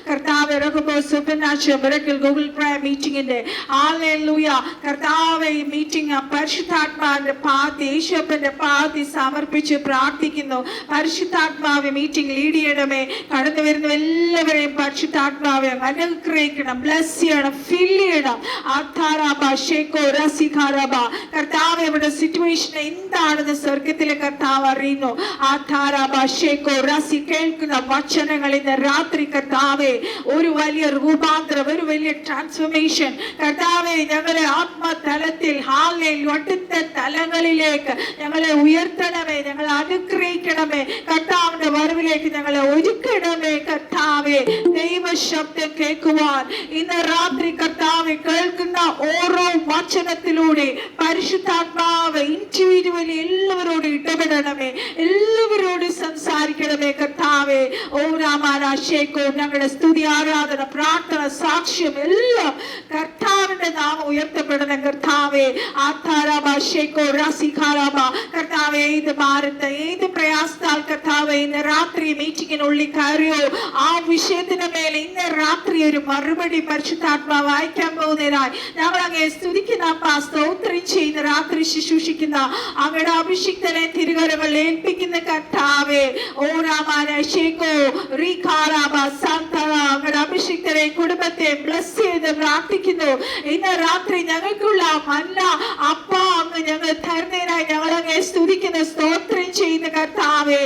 കർത്താവേ, supernatural miracle Google prayer meeting-ന്റെ hallelujah കർത്താവേ, ഈ മീറ്റിംഗ് പരിശുദ്ധാത്മാവിന്റെ പാദത്തിൽ യേശുവിന്റെ പാദത്തിൽ സമർപ്പിച്ച് പ്രാർത്ഥിക്കുന്നു. പരിശുദ്ധാത്മാവെ മീറ്റിംഗ് ലീഡ് ചെയ്യണമേ. കടന്നു വരുന്ന എല്ലാവരെയും പരിശുദ്ധാത്മാവെ അനുഗ്രഹിക്കണം, ബ്ലസ് ചെയ്യണം, ഫിൽ ചെയ്യണം. കർത്താവെ, ഇവിടെ സിറ്റുവേഷൻ എന്താണെന്ന് സ്വർഗത്തിലെ കർത്താവ് അറിയുന്നു. കേൾക്കുന്ന വചനങ്ങൾ ഇന്ന് രാത്രി കർത്താവെ ഒരു വലിയ രൂപാന്തരം, ഒരു വലിയ ട്രാൻസ്ഫോർമേഷൻ കർത്താവെ ഞങ്ങളെ ആത്മതലത്തിൽ അടുത്ത തലങ്ങളിലേക്ക് ഞങ്ങളെ ഉയർത്തണമേ, ഞങ്ങളെ അനുഗ്രഹിക്കണമേ. കർത്താവിന്റെ വരവിലേക്ക് ഞങ്ങളെ ഒരുക്കണമേ. കർത്താവെ, ദൈവശബ്ദം കേൾക്കുവാൻ ഇന്ന് രാത്രി കർത്താവെ കേൾക്കുന്ന ഓരോ വചനത്തിലൂടെ പരിശുദ്ധാത്മാവ് ഇൻഡിവിജ്വലി എല്ലാവരോടും ഇടപെടണമേ, എല്ലാവരോടും സംസാരിക്കണമേ. കർത്താവെ, ഓ രാമാനാശേക്കോ ഞങ്ങളുടെ സ്തുതി, ആരാധന, പ്രാർത്ഥന, സാക്ഷ്യം എല്ലാം കർത്താവിന്റെ നാമം ഉയർത്തപ്പെടണം. കർത്താവെ, കർത്താവെ, ഏത് ഭാരത്ത് ഏത് പ്രയാസത്താൽ കർത്താവെ ഇന്ന് രാത്രി മീറ്റിങ്ങിനുള്ളിൽ കയറിയോ ആ വിഷയത്തിന് മേലെ ഇന്ന് രാത്രി ഒരു മറുപടി പരിശുദ്ധാത്മാവ് അയക്കാൻ പോകുന്നതിനായി ഞങ്ങൾ അങ്ങേ സ്തുതിക്കുന്ന സ്തോത്രം ചെയ്ത് രാത്രി ശുശ്രൂഷിക്കുന്ന അങ്ങയുടെ അഭിഷിക്തനെ തിരുകരങ്ങൾ ഏൽപ്പിക്കുന്ന കർത്താവെ, ഓ രാമാനേക്കോ അങ്ങയുടെ അഭിഷിക്തനെ കുടുംബത്തെ ബ്ലസ് ചെയ്ത് പ്രാർത്ഥിക്കുന്നു. ഇന്ന് രാത്രി ഞങ്ങൾക്കുള്ള മന്ന അപ്പ അങ്ങ് ഞങ്ങൾ തരുന്നതിനായി ഞങ്ങൾ അങ്ങേ സ്തുതിക്കുന്ന സ്തോത്രം ചെയ്യുന്ന കർത്താവെ,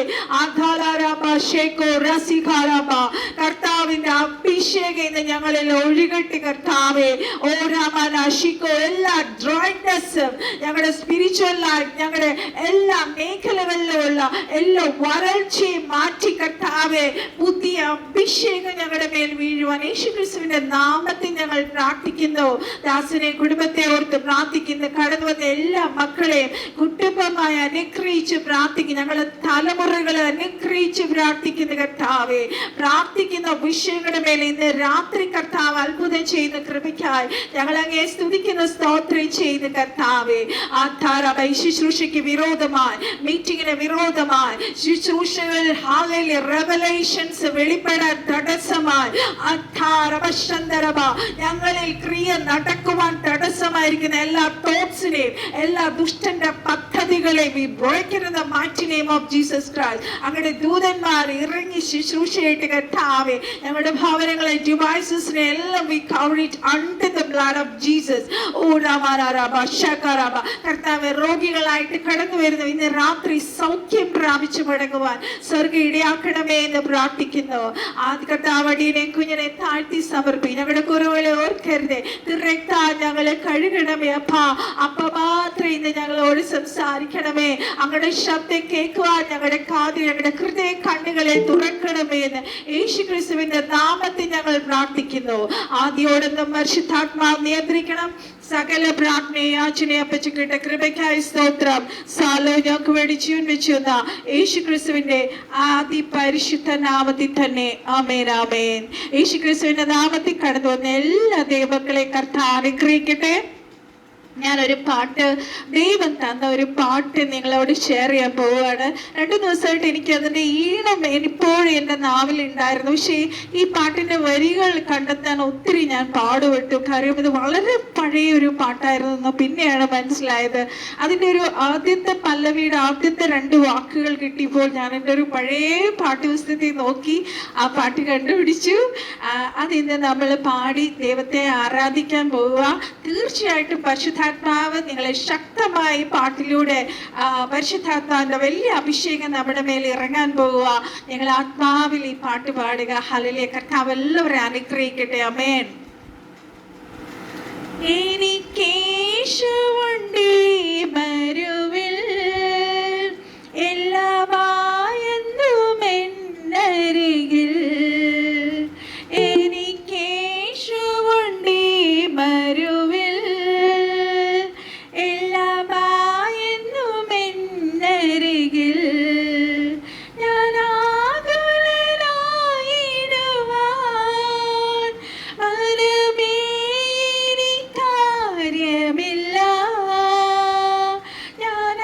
കർത്താവിന്റെ അഭിഷേകം ഇന്ന് ഞങ്ങളിൽ ഒഴുകട്ടെ. കർത്താവെ, ഓ രാമാനാശിക്കോ എല്ലാ ഡ്രൈനെസ്സും ഞങ്ങളുടെ സ്പിരിച്വൽ ലൈഫ്, ഞങ്ങളുടെ എല്ലാ മേഖലകളിലുള്ള എല്ലാ വരൾച്ചയും മാറ്റി കർത്താവെ പുതിയ അഭിഷേകം ഞങ്ങളുടെ മേൽ വീഴുവാൻ യേശുക്രിസ്തുവിന്റെ നാമത്തിൽ ഞങ്ങൾ പ്രാർത്ഥിക്കുന്നു. ദാസനെ കുടുംബത്തെ ഓർത്ത് പ്രാർത്ഥിക്കുന്നു. കടന്നു വന്ന എല്ലാ മക്കളെയും കുടുംബമായി അനുഗ്രഹിച്ച് പ്രാർത്ഥിക്കുന്നു. ഞങ്ങളുടെ തലമുറകളെ അനുഗ്രഹിച്ച് പ്രാർത്ഥിക്കുന്ന കർത്താവെ, പ്രാർത്ഥിക്കുന്ന വിഷയങ്ങളുടെ മേലെ ഇന്ന് രാത്രി കർത്താവ് അത്ഭുതം ചെയ്യുന്ന കൃപയ്ക്കായി ഞങ്ങൾ അങ്ങേ സ്തുതിക്കുന്ന സ്തോത്രം ചെയ്യുന്ന കർത്താവെ, ശുശ്രൂഷയ്ക്ക് വിരോധമായി, മീറ്റിങ്ങിന് വിരോധമായി, ശുശ്രൂഷകളിൽ റെവലേഷൻസ് വെളിപ്പെടാൻ തടസ്സമായി, ഞങ്ങളിൽ ക്രിയ നടക്കുവാൻ തടസ്സമായിരിക്കുന്ന എല്ലാ തോട്ട്സിനെയും എല്ലാ ദുഷ്ടന്റെ പദ്ധതികളെയും we break it in the mighty name of Jesus Christ. അങ്ങയുടെ ദൂതന്മാർ ഇറങ്ങി ശുശ്രൂഷയായിട്ട് കർത്താവെ ഞങ്ങളുടെ ഭവനങ്ങളെ ഡിവൈസസിനെ എല്ലാം we cover it under the blood of Jesus. ഓ രാമാരാബ ശകരാബ കർത്താവെ, രോഗികളായിട്ട് കടന്നു വരുന്നു ഇന്ന് രാത്രി സൗഖ്യം പ്രാപിച്ചു മടങ്ങുവാൻ സ്വർഗ്ഗം ഇടയാക്കണമേ എന്ന് പ്രാർത്ഥിക്കുന്നു. കർത്താവ് അടിയനെ കുഞ്ഞിനെ താഴ്ത്തി സമർപ്പി. ഞങ്ങളുടെ കുറവുകളെ ഓർക്കരുതേ, രക്താൽ ഞങ്ങളെ കഴുകണമേ. അപ്പ മാത്രം ഇന്ന് ഞങ്ങളോട് സംസാരിക്കണമേ. അങ്ങയുടെ ശബ്ദം കേൾക്കുവാൻ ഞങ്ങളുടെ കാതിൽ ഞങ്ങളുടെ ഹൃദയ കണ്ണുകളെ തുറക്കണമേ എന്ന് യേശുക്രിസ്തുവിന്റെ നാമത്തിൽ ഞങ്ങൾ പ്രാർത്ഥിക്കുന്നു. ആദ്യോടൊന്നും പരിശുദ്ധാത്മാവ് നിയന്ത്രിക്കണം. സകല പ്രാർത്ഥനയെ യാചനയെ അപ്പച്ചുകിട്ട കൃപയ്ക്കായി സ്തോത്രം. സാലോ ഞങ്ങൾക്ക് വേണ്ടി ജീവൻ വെച്ചുന്ന യേശുക്രിസ്തുവിന്റെ പരിശുദ്ധ നാമത്തിൽ തന്നെ ആമേൻ, ആമേൻ. യേശുക്രിസ്തുവിന്റെ നാമത്തിൽ കടന്നു വന്ന എല്ലാ ദൈവങ്ങളെ കർത്താവ് അനുഗ്രഹിക്കട്ടെ. ഞാനൊരു പാട്ട്, ദൈവം തന്ന ഒരു പാട്ട് നിങ്ങളോട് ഷെയർ ചെയ്യാൻ പോവുകയാണ്. 2 ദിവസമായിട്ട് എനിക്ക് അതിൻ്റെ ഈണം ഇപ്പോഴും എൻ്റെ നാവിലുണ്ടായിരുന്നു. പക്ഷേ ഈ പാട്ടിൻ്റെ വരികൾ കണ്ടെത്താൻ ഒത്തിരി ഞാൻ പാടുപെട്ടു. കാര്യം ഇത് വളരെ പഴയ ഒരു പാട്ടായിരുന്നു. പിന്നെയാണ് മനസ്സിലായത്. അതിൻ്റെ ഒരു ആദ്യത്തെ പല്ലവിയുടെ ആദ്യത്തെ 2 വാക്കുകൾ കിട്ടിയപ്പോൾ ഞാൻ എൻ്റെ ഒരു പഴയ പാഠ്യപുസ്തകത്തിൽ നോക്കി ആ പാട്ട് കണ്ടുപിടിച്ചു. അതിന്ന് നമ്മൾ പാടി ദൈവത്തെ ആരാധിക്കാൻ പോവുക. തീർച്ചയായിട്ടും പരിശുദ്ധാത്മാവ് നിങ്ങളെ ശക്തമായി പാട്ടിലൂടെ പരിശുദ്ധാത്മാവിന്റെ വലിയ അഭിഷേകം നമ്മുടെ മേൽ ഇറങ്ങാൻ പോവുക. ഞങ്ങൾ ആത്മാവിൽ ഈ പാട്ട് പാടുക. ഹല്ലേലൂയ. കർത്താവ് എല്ലാവരെയും അനുഗ്രഹിക്കട്ടെ. ആമേൻ. എനിക്കേശുവുണ്ട് മരുവിൽ എല്ലാമായെന്നും എന്നരികിൽ, എനിക്കേശുവുണ്ട് മരുവിൽ ഞാൻ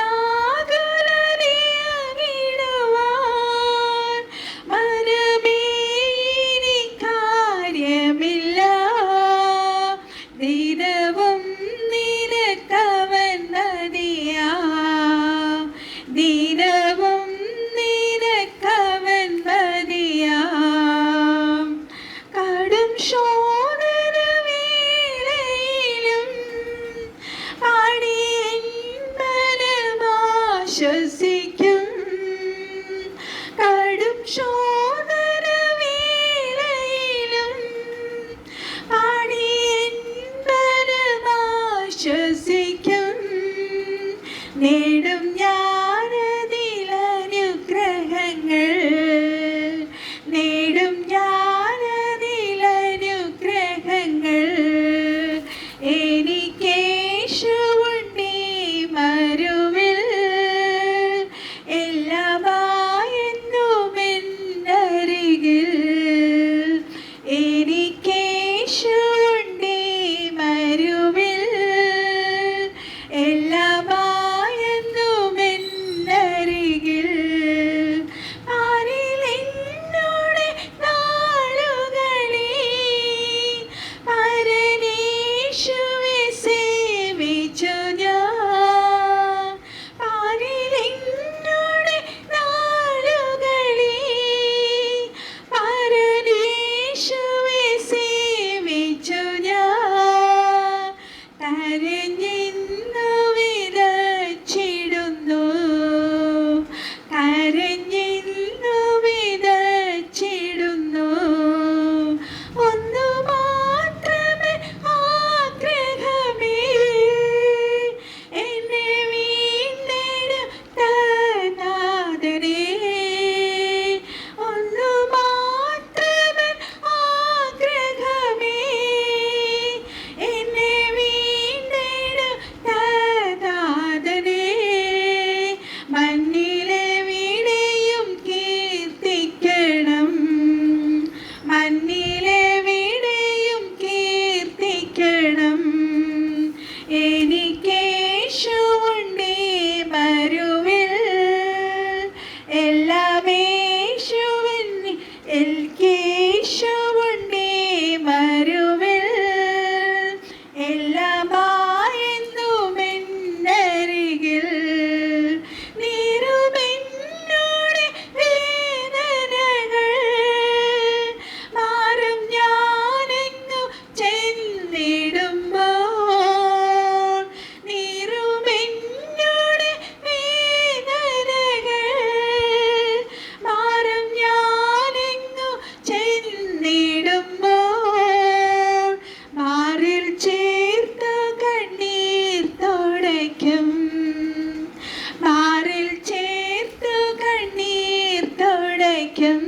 വയ്ക്കും.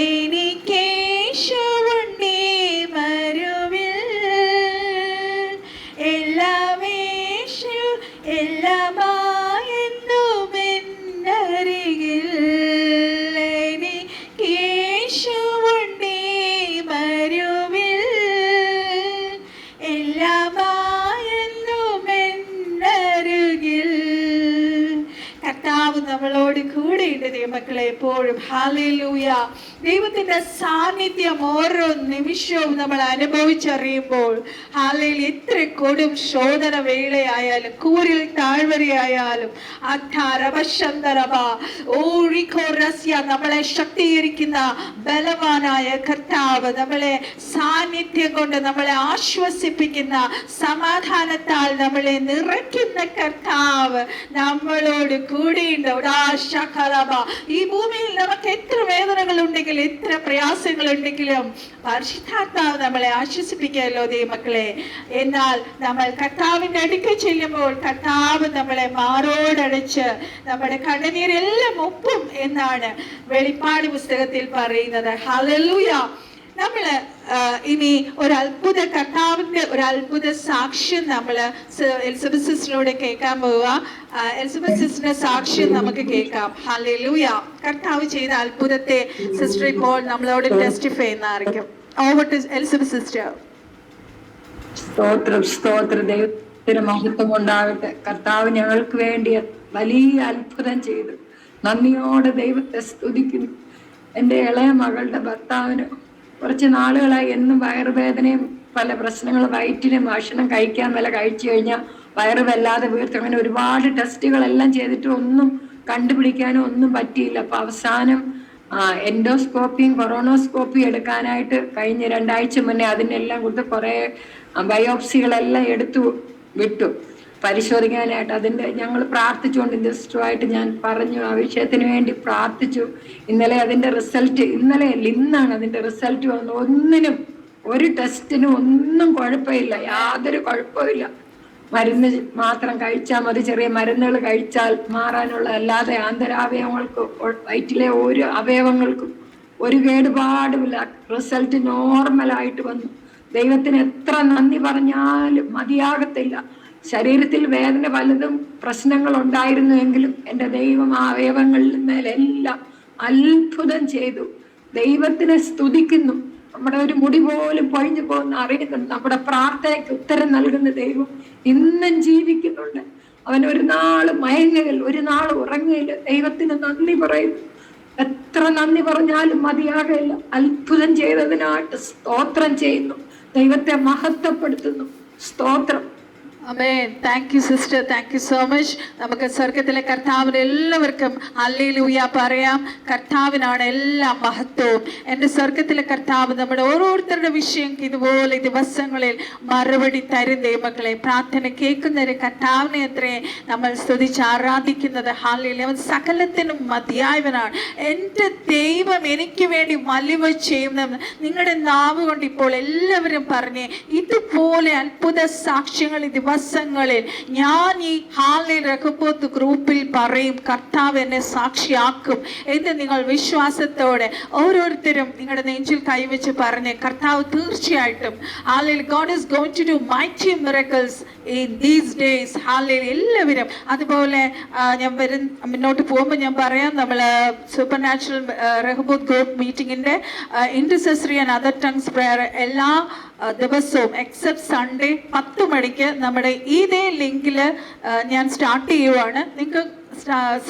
എനിക്കേശുവുണ്ടീ മരുവിൽ, എല്ലാമേശു എല്ലാമായെന്നുമെന്നരികിൽ. എനിക്കേശുവുണ്ടീ മരുവിൽ, എല്ലാമായെന്നുമെന്നരികിൽ. കർത്താവ് നമ്മളോട് കൂടെയുണ്ട് ദൈവമക്കളെ എപ്പോഴും. ഹല്ലേലൂയ. ദൈവത്തിന്റെ സാന്നിധ്യം ഓരോ നിമിഷവും നമ്മൾ അനുഭവിച്ചറിയുമ്പോൾ ഹല്ലേലൂയ, എത്ര കൊടും ശോധന വേളയായാലും കൂരിൽ താഴ്വരയായാലും നമ്മളെ ശക്തീകരിക്കുന്ന ബലവാനായ കർത്താവ്, നമ്മളെ സാന്നിധ്യം കൊണ്ട് നമ്മളെ ആശ്വസിപ്പിക്കുന്ന സമാധാനത്താൽ നമ്മളെ നിറയ്ക്കുന്ന കർത്താവ് നമ്മളോട് കൂടെയുണ്ട്. ഈ ഭൂമിയിൽ നമുക്ക് എത്ര വേദനകൾ ഉണ്ടെങ്കിലും എത്ര പ്രയാസങ്ങൾ ഉണ്ടെങ്കിലും പരിശുദ്ധാത്മാവ് നമ്മളെ ആശ്വസിപ്പിക്കുമല്ലോ ദൈവമക്കളെ. എന്നാൽ നമ്മൾ കർത്താവിന്റെ അടുക്കൽ ചെല്ലുമ്പോൾ കർത്താവ് നമ്മളെ മാറോടടച്ച് നമ്മുടെ കണ്ണുനീരെല്ലാം ഒപ്പും എന്നാണ് വെളിപ്പാട് പുസ്തകത്തിൽ പറയുന്നത്. ഹല്ലേലൂയ. നമ്മള് ഇനി ഒരു അത്ഭുത കർത്താവിന്റെ ഒരു അത്ഭുത സാക്ഷ്യം നമ്മള് എലിസബത്ത് സിസ്റ്ററിലൂടെ കേൾക്കാൻ പോവുക. എലിസബത്ത് സിസ്റ്ററിന്റെ സാക്ഷ്യം നമുക്ക് കേൾക്കാം. ഹല്ലേലൂയ. കർത്താവ് ചെയ്ത അത്ഭുതത്തെ സിസ്റ്റർ ഇപ്പോൾ നമ്മളോട് ടെസ്റ്റിഫൈ ചെയ്യുന്നതായിരിക്കും. Over to Elizabeth sister. സ്തോത്രം, സ്തോത്രം. ദൈവത്തിന് മഹത്വം ഉണ്ടാവട്ടെ. കർത്താവ് ഞങ്ങൾക്ക് വേണ്ടി വലിയ അത്ഭുതം ചെയ്തു. നന്ദിയോടെ ദൈവത്തെ സ്തുതിക്കുന്നു. എൻ്റെ ഇളയ മകളുടെ ഭർത്താവിന് കുറച്ച് നാളുകളായി എന്നും വയറുവേദനയും പല പ്രശ്നങ്ങൾ, വയറ്റിലും ഭക്ഷണം കഴിക്കാൻ വില കഴിച്ചു കഴിഞ്ഞാൽ വയറ് വല്ലാതെ വീർത്ത്, അങ്ങനെ ഒരുപാട് ടെസ്റ്റുകളെല്ലാം ചെയ്തിട്ട് ഒന്നും കണ്ടുപിടിക്കാനോ ഒന്നും പറ്റിയില്ല. അപ്പൊ അവസാനം എൻഡോസ്കോപ്പിയും കൊറോണോസ്കോപ്പിയും എടുക്കാനായിട്ട് കഴിഞ്ഞ 2 ആഴ്ച മുന്നേ അതിനെല്ലാം കൊടുത്ത് കുറെ ബയോപ്സികളെല്ലാം എടുത്തു വിട്ടു പരിശോധിക്കാനായിട്ട്. അതിൻ്റെ ഞങ്ങൾ പ്രാർത്ഥിച്ചുകൊണ്ട് ഇൻഡസ്ട്രുമായിട്ട് ഞാൻ പറഞ്ഞു, ആ വിഷയത്തിന് വേണ്ടി പ്രാർത്ഥിച്ചു. ഇന്നലെ അതിൻ്റെ റിസൾട്ട്, ഇന്നാണ് അതിൻ്റെ റിസൾട്ട് വന്നു. ഒന്നിനും, ഒരു ടെസ്റ്റിനും ഒന്നും കുഴപ്പമില്ല, യാതൊരു കുഴപ്പമില്ല. മരുന്ന് മാത്രം കഴിച്ചാൽ മതി, ചെറിയ മരുന്നുകൾ കഴിച്ചാൽ മാറാനുള്ള, അല്ലാതെ ആന്തരാവയവങ്ങൾക്ക്, വയറ്റിലെ ഒരു അവയവങ്ങൾക്കും ഒരു കേടുപാടുമില്ല. റിസൾട്ട് നോർമലായിട്ട് വന്നു. ദൈവത്തിന് എത്ര നന്ദി പറഞ്ഞാലും മതിയാകത്തില്ല. ശരീരത്തിൽ വേദന പലതും പ്രശ്നങ്ങൾ ഉണ്ടായിരുന്നുവെങ്കിലും എൻ്റെ ദൈവം ആ അവയവങ്ങളിൽ മേലെല്ലാം അത്ഭുതം ചെയ്തു. ദൈവത്തിനെ സ്തുതിക്കുന്നു. നമ്മുടെ ഒരു മുടി പോലും പൊഴിഞ്ഞു പോകുന്ന അറിയുന്നുണ്ട്. നമ്മുടെ പ്രാർത്ഥനയ്ക്ക് ഉത്തരം നൽകുന്ന ദൈവം ഇന്നും ജീവിക്കുന്നുണ്ട്. അവൻ ഒരു നാള് മയങ്ങുകയിൽ, ഒരു നാള് ഉറങ്ങുകയില്ല. ദൈവത്തിന് നന്ദി പറയുന്നു. എത്ര നന്ദി പറഞ്ഞാലും മതിയാകയില്ല. അത്ഭുതം ചെയ്തതിനായിട്ട് സ്തോത്രം ചെയ്യുന്നു. ദൈവത്തെ മഹത്വപ്പെടുത്തുന്നു. സ്തോത്രം. ആമേൻ. Thank you sister, thank you so much. നമുക്ക് സ്വർഗത്തിലെ കർത്താവിന് എല്ലാവർക്കും ഹല്ലേലൂയ പറയാം. കർത്താവിനാണ് എല്ലാ മഹത്വവും. എൻ്റെ സ്വർഗത്തിലെ കർത്താവ് നമ്മുടെ ഓരോരുത്തരുടെ വിഷയം ഇതുപോലെ ദിവസങ്ങളിൽ മറുപടി തരും ദൈവമക്കളെ. പ്രാർത്ഥന കേൾക്കുന്നവരെ കർത്താവിനെ എത്രേ നമ്മൾ സ്തുതിച്ച് ആരാധിക്കുന്നത്. ഹല്ലേലൂയ. അവൻ സകലത്തിനും മതിയായവനാണ്. എൻ്റെ ദൈവം എനിക്ക് വേണ്ടി വലിയ ചെയ്യുന്ന നിങ്ങളുടെ നാവ് കൊണ്ട് ഇപ്പോൾ എല്ലാവരും പറഞ്ഞേ, ഇതുപോലെ അത്ഭുത സാക്ഷ്യങ്ങൾ ദിവസങ്ങളിൽ ഞാൻ ഈ ഹാലിൽ റഹബോത്ത് ഗ്രൂപ്പിൽ പറയും. കർത്താവ് എന്നെ സാക്ഷിയാക്കും എന്ന് നിങ്ങൾ വിശ്വാസത്തോടെ ഓരോരുത്തരും നിങ്ങളുടെ നെഞ്ചിൽ കൈവച്ച് പറഞ്ഞ് കർത്താവ് തീർച്ചയായിട്ടും ഹാലിൽ God is going to do mighty miracles in these days. ഹാലിൽ എല്ലാവരും അതുപോലെ ഞാൻ മുന്നോട്ട് പോകുമ്പോൾ ഞാൻ പറയാം, നമ്മൾ സൂപ്പർ നാച്ചുറൽ റഹബോത്ത് ഗ്രൂപ്പ് മീറ്റിങ്ങിൻ്റെ intercessory and other tongues prayer എല്ലാ ദിവസവും എക്സെപ്റ്റ് സൺഡേ 10 മണിക്ക് നമ്മുടെ ഇതേ ലിങ്കിൽ ഞാൻ സ്റ്റാർട്ട് ചെയ്യുവാണ്. നിങ്ങൾക്ക്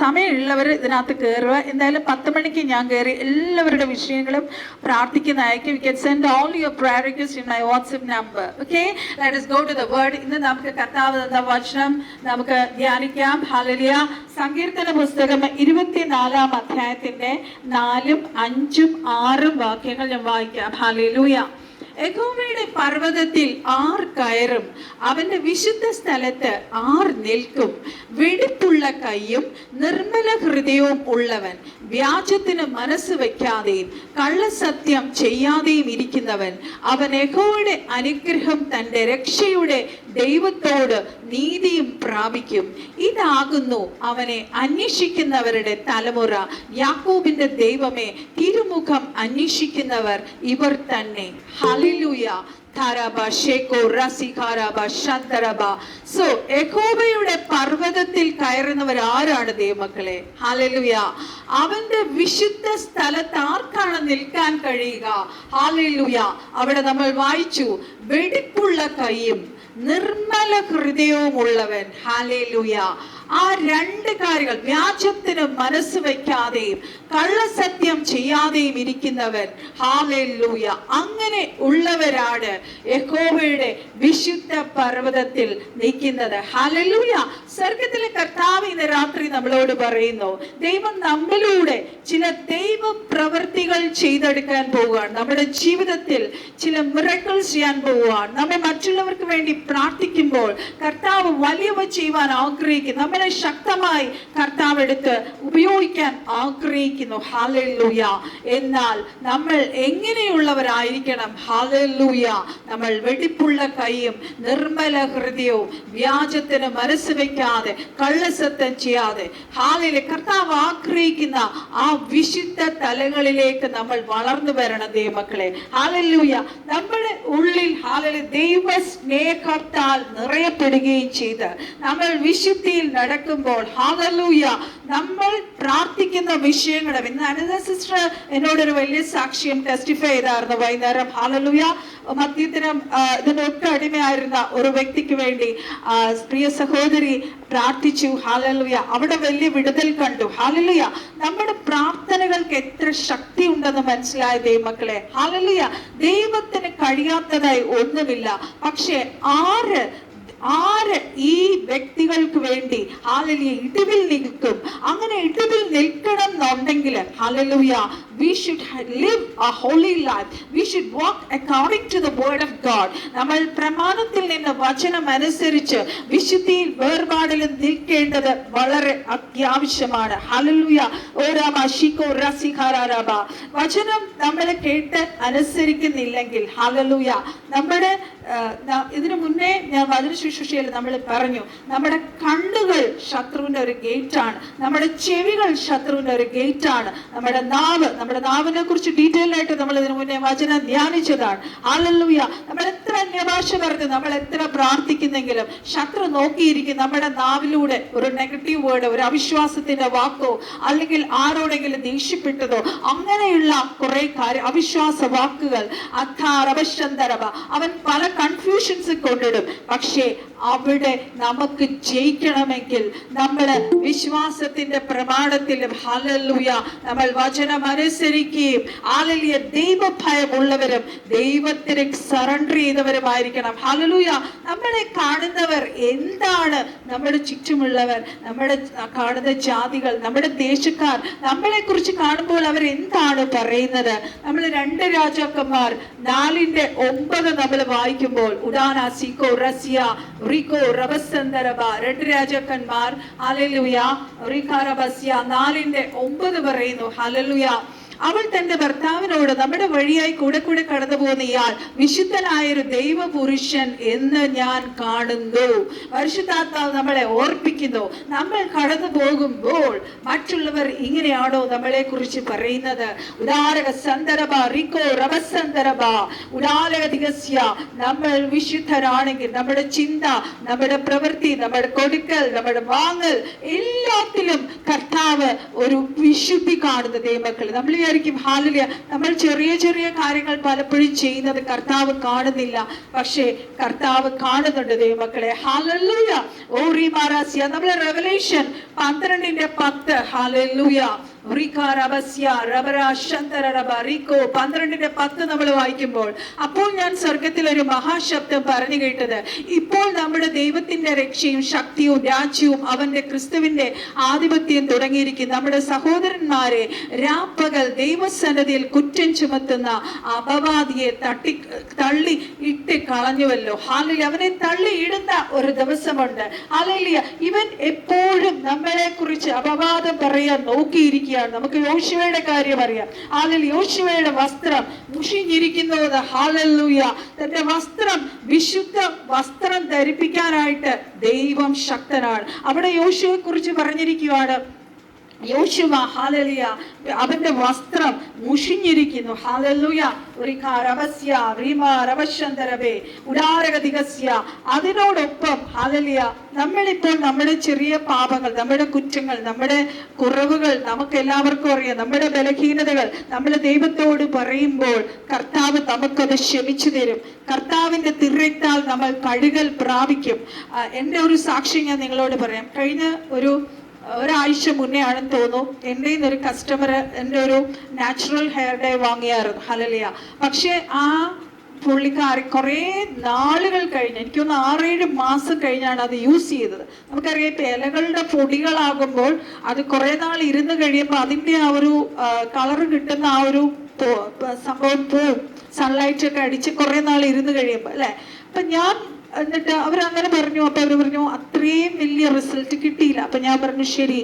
സമയമുള്ളവർ ഇതിനകത്ത് കയറുക. എന്തായാലും 10 മണിക്ക് ഞാൻ കയറി എല്ലാവരുടെ വിഷയങ്ങളും പ്രാർത്ഥിക്കുന്നതായിരിക്കും. You can send all your prayer requests in my WhatsApp number. Okay, let us go to the word. ഇന്ന് നമുക്ക് കർത്താവ് തന്ന വചനം നമുക്ക് ധ്യാനിക്കാം. ഹല്ലേലൂയ. സങ്കീർത്തന പുസ്തകം 24-ാം അധ്യായത്തിന്റെ 4, 5, 6 വാക്യങ്ങൾ ഞാൻ വായിക്കാം. ഹല്ലേലൂയ. യഹോവയുടെ പർവ്വതത്തിൽ ആർ കയറും? അവന്റെ വിശുദ്ധ സ്ഥലത്ത് ആർ നിൽക്കും? വെടിപ്പുള്ള കൈയും നിർമ്മല ഹൃദയവും ഉള്ളവൻ, വ്യാജത്തിന് മനസ്സ് വയ്ക്കാതെയും കള്ളസത്യം ചെയ്യാതെയും ഇരിക്കുന്നവൻ അവൻ യഹോവയുടെ അനുഗ്രഹം തന്റെ രക്ഷയുടെ ദൈവത്തോട് നീതിയും പ്രാപിക്കും. ഇതാകുന്നു അവനെ അന്വേഷിക്കുന്നവരുടെ തലമുറ. യാക്കോബിന്റെ ദൈവമേ, തിരുമുഖം അന്വേഷിക്കുന്നവർ ഇവർ തന്നെ. ഹല്ലേലൂയ. യഹോവയുടെ പർവ്വതത്തിൽ കയറുന്നവർ ആരാണ് ദൈവമക്കളെ? ഹല്ലേലൂയ. അവന്റെ വിശുദ്ധ സ്ഥലത്ത് ആർക്കാണ് നിൽക്കാൻ കഴിയുക? ഹല്ലേലൂയ. അവിടെ നമ്മൾ വായിച്ചു, വെടിപ്പുള്ള കൈയും നിർമ്മല ഹൃദയവും ഉള്ളവൻ. ഹല്ലേലൂയ. ആ രണ്ട് കാര്യങ്ങൾ, വ്യാജത്തിന് മനസ്സ് വയ്ക്കാതെയും കള്ളസത്യം ചെയ്യാതെയും ഇരിക്കുന്നവൻ. ഹല്ലേലൂയ. അങ്ങനെ ഉള്ളവരാണ് യഹോവയുടെ വിശുദ്ധ പർവ്വതത്തിൽ നിൽക്കുന്നത്. ഹല്ലേലൂയ. സ്വർഗ്ഗത്തിലെ കർത്താവ് ഇന്ന് രാത്രി നമ്മളോട് പറയുന്നു, ദൈവം നമ്മളിലൂടെ ചില ദൈവ പ്രവൃത്തികൾ ചെയ്തെടുക്കാൻ പോവുകയാണ്. നമ്മുടെ ജീവിതത്തിൽ ചില മിറക്കിൾസ് ചെയ്യാൻ പോവുകയാണ്. നമ്മൾ മറ്റുള്ളവർക്ക് വേണ്ടി പ്രാർത്ഥിക്കുമ്പോൾ കർത്താവ് വലിയവ ചെയ്യുവാൻ ആഗ്രഹിക്കുന്നു. നമ്മളെ ശക്തമായി കർത്താവ് എടുത്ത് ഉപയോഗിക്കാൻ ആഗ്രഹിക്കുന്നു. ഹല്ലേലൂയ. എന്നാൽ നമ്മൾ എങ്ങനെയുള്ളവരായിരിക്കണം? ഹല്ലേലൂയ. നമ്മൾ വെടിപ്പുള്ള കൈയും നിർമ്മല ഹൃദയവും, വ്യാജത്തിന് മനസ്സ് വയ്ക്കാതെ കള്ളസത്യം ചെയ്യാതെ, ഹല്ലേലൂയ, കർത്താവ് ആഗ്രഹിക്കുന്ന ആ വിശുദ്ധ തലങ്ങളിലേക്ക് നമ്മൾ വളർന്നു വരണം ദൈവമക്കളെ. ഹല്ലേലൂയ. നമ്മുടെ ഉള്ളിൽ ഹല്ലേലൂയ ദൈവ സ്നേഹത്താൽ നിറയപ്പെടുകയും ചെയ്ത് നമ്മൾ വിശുദ്ധിയിൽ നടക്കുമ്പോൾ, ഹല്ലേലൂയ, നമ്മൾ പ്രാർത്ഥിക്കുന്ന വിഷയങ്ങൾ. ഇന്ന് അനിത സിസ്റ്റർ എന്നോടൊരു വലിയ സാക്ഷ്യം ടെസ്റ്റിഫൈ ചെയ്തായിരുന്നു വൈകുന്നേരം. ഹല്ലേലൂയ. മദ്യത്തിനും ഇതിനൊക്കെ അടിമയായിരുന്ന ഒരു വ്യക്തിക്ക് വേണ്ടി പ്രിയ സഹോദരി പ്രാർത്ഥിച്ചു. ഹല്ലേലൂയ. അവിടെ വലിയ വിടുതൽ കണ്ടു. ഹല്ലേലൂയ. നമ്മുടെ പ്രാർത്ഥനകൾക്ക് എത്ര ശക്തി ഉണ്ടെന്ന് മനസ്സിലായ ദൈവമക്കളെ. ഹല്ലേലൂയ. ദൈവത്തിന് കഴിയാത്തതായി ഒന്നുമില്ല. പക്ഷെ ആര് ഈ വ്യക്തികൾക്ക് വേണ്ടി ഹല്ലേലൂയ ഇടിവിൽ നിൽക്കും? അങ്ങനെ ഇടിവിൽ നിൽക്കണം എന്നുണ്ടെങ്കിൽ hallelujah, we should live a holy life. We should walk according to the word of God. നമ്മൾ പ്രമാണത്തിൽ നിന്ന് വചനം അനുസരിച്ച് വിശുദ്ധിയിൽ വേർപാടിൽ നിൽക്കേണ്ടത് വളരെ അത്യാവശ്യമാണ്. ഹല്ലേലൂയ. വചനം നമ്മൾ കേട്ട് അനുസരിക്കുന്നില്ലെങ്കിൽ ഹല്ലേലൂയ, നമ്മുടെ ഇതിനു മുന്നേ ഞാൻ വചന ശുശ്രൂഷയിൽ നമ്മൾ പറഞ്ഞു, നമ്മുടെ കണ്ണുകൾ ശത്രുവിന്റെ ഒരു ഗേറ്റാണ്, നമ്മുടെ ചെവികൾ ശത്രുവിന്റെ ഒരു ഗേറ്റാണ്, നമ്മുടെ നാവിനെ കുറിച്ച് ഡീറ്റെയിൽ ആയിട്ട് നമ്മൾ ഇതിനു മുന്നേ വചനം ധ്യാനിച്ചതാണ്. ഹല്ലേലൂയ. നമ്മൾ എത്ര അന്യഭാഷ പറഞ്ഞു, നമ്മൾ എത്ര പ്രാർത്ഥിക്കുന്നെങ്കിലും ശത്രു നോക്കിയിരിക്കും നമ്മുടെ നാവിലൂടെ ഒരു നെഗറ്റീവ് വേർഡ്, ഒരു അവിശ്വാസത്തിന്റെ വാക്കോ അല്ലെങ്കിൽ ആരോടെങ്കിലും ദേഷ്യപ്പെട്ടതോ അങ്ങനെയുള്ള കുറെ അവിശ്വാസ വാക്കുകൾ അവൻ പല കൺഫ്യൂഷൻസ് കൊണ്ടിടും. പക്ഷേ അവിടെ നമുക്ക് ജയിക്കണമെങ്കിൽ നമ്മൾ വിശ്വാസത്തിന്റെ പ്രമാണത്തിലും ഹല്ലേലൂയ നമ്മൾ വചനം അനുസരിക്കുകയും ഹല്ലേലൂയ ദൈവഭയമുള്ളവരും ദൈവത്തിന് സറണ്ടർ ചെയ്തവരുമായിരിക്കണം. ഹല്ലേലൂയ. നമ്മളെ കാണുന്നവർ എന്താണ്? നമ്മുടെ ചുറ്റുമുള്ളവർ, നമ്മുടെ കാണുന്ന ജാതികൾ, നമ്മുടെ ദേശക്കാർ നമ്മളെ കുറിച്ച് കാണുമ്പോൾ അവർ എന്താണ് പറയുന്നത്? നമ്മൾ 2 രാജാക്കന്മാർ 4:9 നമ്മൾ വായിക്കുമ്പോൾ, ഉഡാന സീക്കോ റസിയ റിക്കോ റബസന്തരബ, 2 രാജാക്കന്മാർ ഹല്ലേലൂയ 4:9 പറയുന്നു. ഹല്ലേലൂയ. അവൾ തന്റെ ഭർത്താവിനോട്, നമ്മുടെ വഴിയായി കൂടെ കടന്നു പോകുന്ന ഇയാൾ വിശുദ്ധനായൊരു ദൈവപുരുഷൻ എന്ന് ഞാൻ കാണുന്നു. പരിശുദ്ധാത്മാവ് നമ്മളെ ഓർപ്പിക്കുന്നു, നമ്മൾ കടന്നു പോകുമ്പോൾ മറ്റുള്ളവർ ഇങ്ങനെയാണോ നമ്മളെ കുറിച്ച് പറയുന്നത്? ഉദാരക സന്ദർഭ റിക്കോ റബസന്ദർഭ ഉദാരക ദിഗസ്യ. നമ്മൾ വിശുദ്ധരാണെങ്കിൽ നമ്മുടെ ചിന്ത, നമ്മുടെ പ്രവൃത്തി, നമ്മുടെ കൊടുക്കൽ, നമ്മുടെ വാങ്ങൽ എല്ലാത്തിലും കർത്താവ് ഒരു വിശുദ്ധി കാണുന്ന ദൈവമക്കൾ. നമ്മൾ ഹല്ലേലൂയ, നമ്മൾ ചെറിയ കാര്യങ്ങൾ പലപ്പോഴും ചെയ്യുന്നത് കർത്താവ് കാണുന്നില്ല, പക്ഷേ കർത്താവ് കാണുന്നുണ്ട് ദൈവമക്കളെ. ഹല്ലേലൂയ. നമ്മൾ റെവലേഷൻ 12:10 ഹല്ലേലൂയ 12:10 നമ്മൾ വായിക്കുമ്പോൾ, അപ്പോൾ ഞാൻ സ്വർഗത്തിൽ ഒരു മഹാശബ്ദം പറഞ്ഞു കേട്ടത്, ഇപ്പോൾ നമ്മുടെ ദൈവത്തിന്റെ രക്ഷയും ശക്തിയും രാജ്യവും അവന്റെ ക്രിസ്തുവിന്റെ ആധിപത്യം തുടങ്ങിയിരിക്കും. നമ്മുടെ സഹോദരന്മാരെ രാപ്പകൽ ദൈവസന്നിധിയിൽ കുറ്റം ചുമത്തുന്ന അപവാദിയെ തള്ളി ഇട്ട് കളഞ്ഞുവല്ലോ. ഹല്ലേലൂയ. അവനെ തള്ളി ഇടുന്ന ഒരു ദിവസമുണ്ട്. ഹല്ലേലൂയ. ഇവൻ എപ്പോഴും നമ്മളെ കുറിച്ച് അപവാദം പറയാൻ നോക്കിയിരിക്കുക. പറഞ്ഞിരിക്കുകയാണ്. നമുക്ക് യോശുവയുടെ കാര്യം അറിയാം. ഹാലലൂയ. യോശുവയുടെ വസ്ത്രം മുഷിഞ്ഞിരിക്കുന്നത്. ഹാലലൂയ. തന്റെ വസ്ത്രം, വിശുദ്ധ വസ്ത്രം ധരിപ്പിക്കാനായിട്ട് ദൈവം ശക്തനാണ്. അവിടെ യോശുവയെ കുറിച്ച് പറഞ്ഞിരിക്കുകയാണ്, യോശുവ ഹാലലുയ അവന്റെ വസ്ത്രം മുഷിഞ്ഞിരിക്കുന്നു. ഹാലലുയ. അതിനോടൊപ്പം ഹാലലുയ നമ്മളിപ്പോൾ നമ്മുടെ ചെറിയ പാപങ്ങൾ, നമ്മുടെ കുറ്റങ്ങൾ, നമ്മുടെ കുറവുകൾ നമുക്ക് എല്ലാവർക്കും അറിയാം. നമ്മുടെ ബലഹീനതകൾ നമ്മൾ ദൈവത്തോട് പറയുമ്പോൾ കർത്താവ് നമുക്കത് ക്ഷമിച്ചു തരും. കർത്താവിന്റെ തിരത്താൽ നമ്മൾ കഴുകൽ പ്രാപിക്കും. എൻ്റെ ഒരു സാക്ഷ്യം ഞാൻ നിങ്ങളോട് പറയാം. കഴിഞ്ഞ ഒരാഴ്ച മുന്നേ ആണെന്ന് തോന്നുന്നു, എൻ്റെ ഒരു കസ്റ്റമർ എൻ്റെ ഒരു നാച്ചുറൽ ഹെയർ ഡേ വാങ്ങിയായിരുന്നു. ഹല്ലേലൂയ. പക്ഷെ ആ പുള്ളിക്കാരി കുറേ നാളുകൾ കഴിഞ്ഞ്, എനിക്കൊന്ന് 6-7 മാസം കഴിഞ്ഞാണ് അത് യൂസ് ചെയ്തത്. നമുക്കറിയാം, ഇപ്പം ഇലകളുടെ പൊടികളാകുമ്പോൾ അത് കുറേ നാൾ ഇരുന്ന് കഴിയുമ്പോൾ അതിൻ്റെ ആ ഒരു കളറ് കിട്ടുന്ന ആ ഒരു സംഭവം പോവും. സൺലൈറ്റ് ഒക്കെ അടിച്ച് കുറേ നാൾ ഇരുന്ന് കഴിയുമ്പോൾ അല്ലേ. അപ്പം ഞാൻ എന്നിട്ട് അവരങ്ങനെ പറഞ്ഞു. അപ്പം അവർ പറഞ്ഞു അത്രയും വലിയ റിസൾട്ട് കിട്ടിയില്ല. അപ്പം ഞാൻ പറഞ്ഞു ശരി,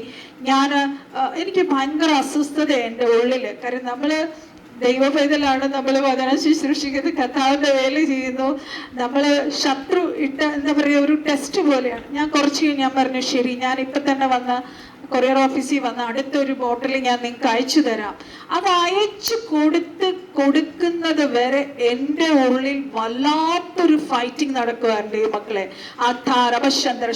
എനിക്ക് ഭയങ്കര അസ്വസ്ഥത എൻ്റെ ഉള്ളിൽ. കാര്യം നമ്മൾ ദൈവപൈതലാണ്, നമ്മൾ വചനം ശുശ്രൂഷിക്കുന്നത്, കർത്താവിൻ്റെ വേല ചെയ്യുന്നു. നമ്മൾ ശത്രു ഇട്ട എന്താ പറയുക ഒരു ടെസ്റ്റ് പോലെയാണ്. ഞാൻ പറഞ്ഞു ശരി, ഞാൻ ഇപ്പം തന്നെ കൊറിയർ ഓഫീസിൽ വന്ന് അടുത്തൊരു ബോട്ടിൽ ഞാൻ നിങ്ങൾക്ക് അയച്ചു തരാം. അത് അയച്ചു കൊടുക്കുന്നത് വരെ എൻ്റെ ഉള്ളിൽ വല്ലാത്തൊരു ഫൈറ്റിംഗ് നടക്കുവാറുണ്ട് മക്കളെ.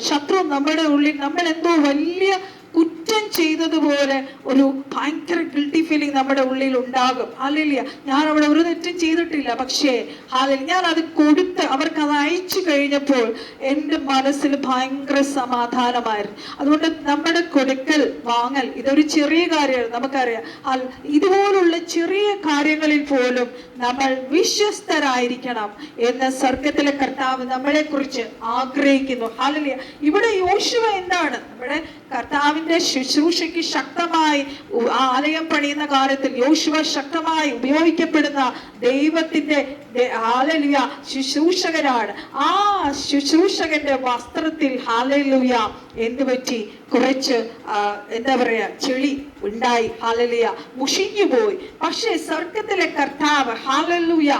ശത്രു നമ്മുടെ ഉള്ളിൽ, നമ്മൾ എന്തോ വലിയ കുറ്റം ചെയ്തതുപോലെ ഒരു ഭയങ്കര ഗിൽറ്റി ഫീലിംഗ് നമ്മുടെ ഉള്ളിൽ ഉണ്ടാകും. ഹല്ലേലൂയ. ഞാൻ അവിടെ ഒരു തെറ്റും ചെയ്തിട്ടില്ല, പക്ഷേ ഹല്ലേലൂയ ഞാൻ അത് കൊടുത്ത് അവർക്ക് അത് അയച്ചു കഴിഞ്ഞപ്പോൾ എൻ്റെ മനസ്സിൽ ഭയങ്കര സമാധാനമായിരുന്നു. അതുകൊണ്ട് നമ്മുടെ കൊടുക്കൽ വാങ്ങൽ ഇതൊരു ചെറിയ കാര്യമാണ്. നമുക്കറിയാം, ഇതുപോലുള്ള ചെറിയ കാര്യങ്ങളിൽ പോലും നമ്മൾ വിശ്വസ്തരായിരിക്കണം എന്ന് സ്വർഗത്തിലെ കർത്താവ് നമ്മളെ കുറിച്ച് ആഗ്രഹിക്കുന്നു. ഹല്ലേലൂയ. ഇവിടെ യോശുവ എന്താണ് നമ്മുടെ കർത്താവിന്റെ ശുശ്രൂഷയ്ക്ക് ശക്തമായി ആലയം പണിയുന്ന കാര്യത്തിൽ യോശുവ ശക്തമായി ഉപയോഗിക്കപ്പെടുന്ന ദൈവത്തിന്റെ ഹല്ലേലൂയ ശുശ്രൂഷകനാണ്. ആ ശുശ്രൂഷകന്റെ വസ്ത്രത്തിൽ ഹല്ലേലൂയ എന്ത് പറ്റി? കുറച്ച് എന്താ പറയാ ചെളി ഉണ്ടായി. ഹല്ലേലൂയ. മുഷിഞ്ഞു പോയി. പക്ഷേ സ്വർഗത്തിലെ കർത്താവ് ഹല്ലേലൂയ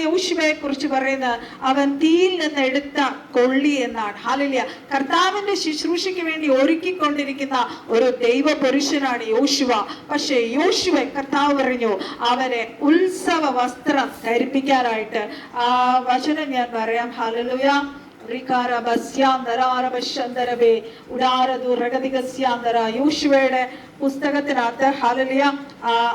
യോശുവയെ കുറിച്ച് പറയുന്നത് അവൻ തീയിൽ നിന്ന് എടുത്ത കൊള്ളി എന്നാണ്. ഹല്ലേലൂയ. കർത്താവിന്റെ ശുശ്രൂഷയ്ക്ക് വേണ്ടി ഒരുക്കിക്കൊണ്ടിരിക്കുന്ന ഒരു ദൈവ പുരുഷനാണ് യോശുവ. പക്ഷേ യോശുവെ കർത്താവ് പറഞ്ഞു അവനെ ഉത്സവ വസ്ത്രം ധരിപ്പിക്കാനായിട്ട്. ആ വചനം ഞാൻ പറയാം. ഹല്ലേലൂയ. യോശുവയുടെ പുസ്തകത്തിനകത്ത് ഹല്ലേലൂയ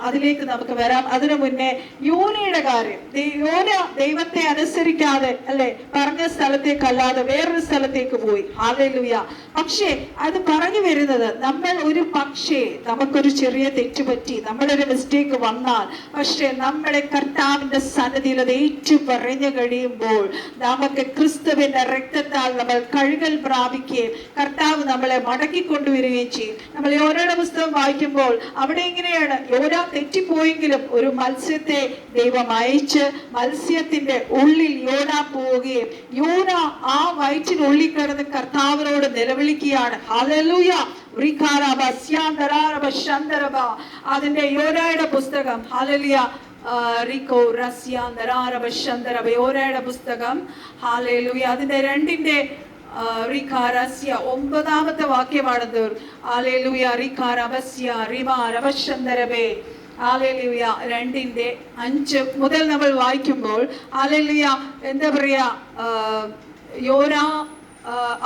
അതിലേക്ക് നമുക്ക് വരാം. അതിനു മുന്നേ യോനയുടെ കാര്യം. യോന ദൈവത്തെ അനുസരിക്കാതെ അല്ലെ, പറഞ്ഞ സ്ഥലത്തേക്കല്ലാതെ വേറൊരു സ്ഥലത്തേക്ക് പോയി. ഹല്ലേലൂയ. പക്ഷേ അത് പറഞ്ഞു വരുന്നത്, നമ്മൾ ഒരു പക്ഷേ നമുക്കൊരു ചെറിയ തെറ്റുപറ്റി, നമ്മളൊരു മിസ്റ്റേക്ക് വന്നാൽ, പക്ഷെ നമ്മുടെ കർത്താവിന്റെ സന്നിധിയിൽ അത് ഏറ്റു പറഞ്ഞു കഴിയുമ്പോൾ നമുക്ക് ക്രിസ്തുവിന്റെ രക്തത്താൽ നമ്മൾ കഴുകൽ പ്രാപിക്കുകയും കർത്താവ് നമ്മളെ മടക്കിക്കൊണ്ടുവരികയും ചെയ്യും. നമ്മൾ യോനയുടെ പുസ്തകം വായിക്കുമ്പോൾ അവിടെ ഇങ്ങനെയാണ്, യോന തെറ്റിപ്പോയെങ്കിലും ഒരു മത്സ്യത്തെ ദൈവം അയച്ച് മത്സ്യത്തിന്റെ ഉള്ളിൽ യോന പോവുകയും യോന ആ വയറ്റിനുള്ളിൽ കിടന്ന് കർത്താവിനോട് നിലവിളിക്കുകയാണ്. ഹല്ലേലൂയ. അതിന്റെ യോനയുടെ പുസ്തകം ഹല്ലേലൂയ യോനയുടെ പുസ്തകം ഹല്ലേലൂയ അതിന്റെ 2-ന്റെ 9-ാമത്തെ വാക്യമാണത്. ഹല്ലേലൂയ. 2-ന്റെ 5 മുതൽ നമ്മൾ വായിക്കുമ്പോൾ ഹല്ലേലൂയ എന്താ പറയാ, യോന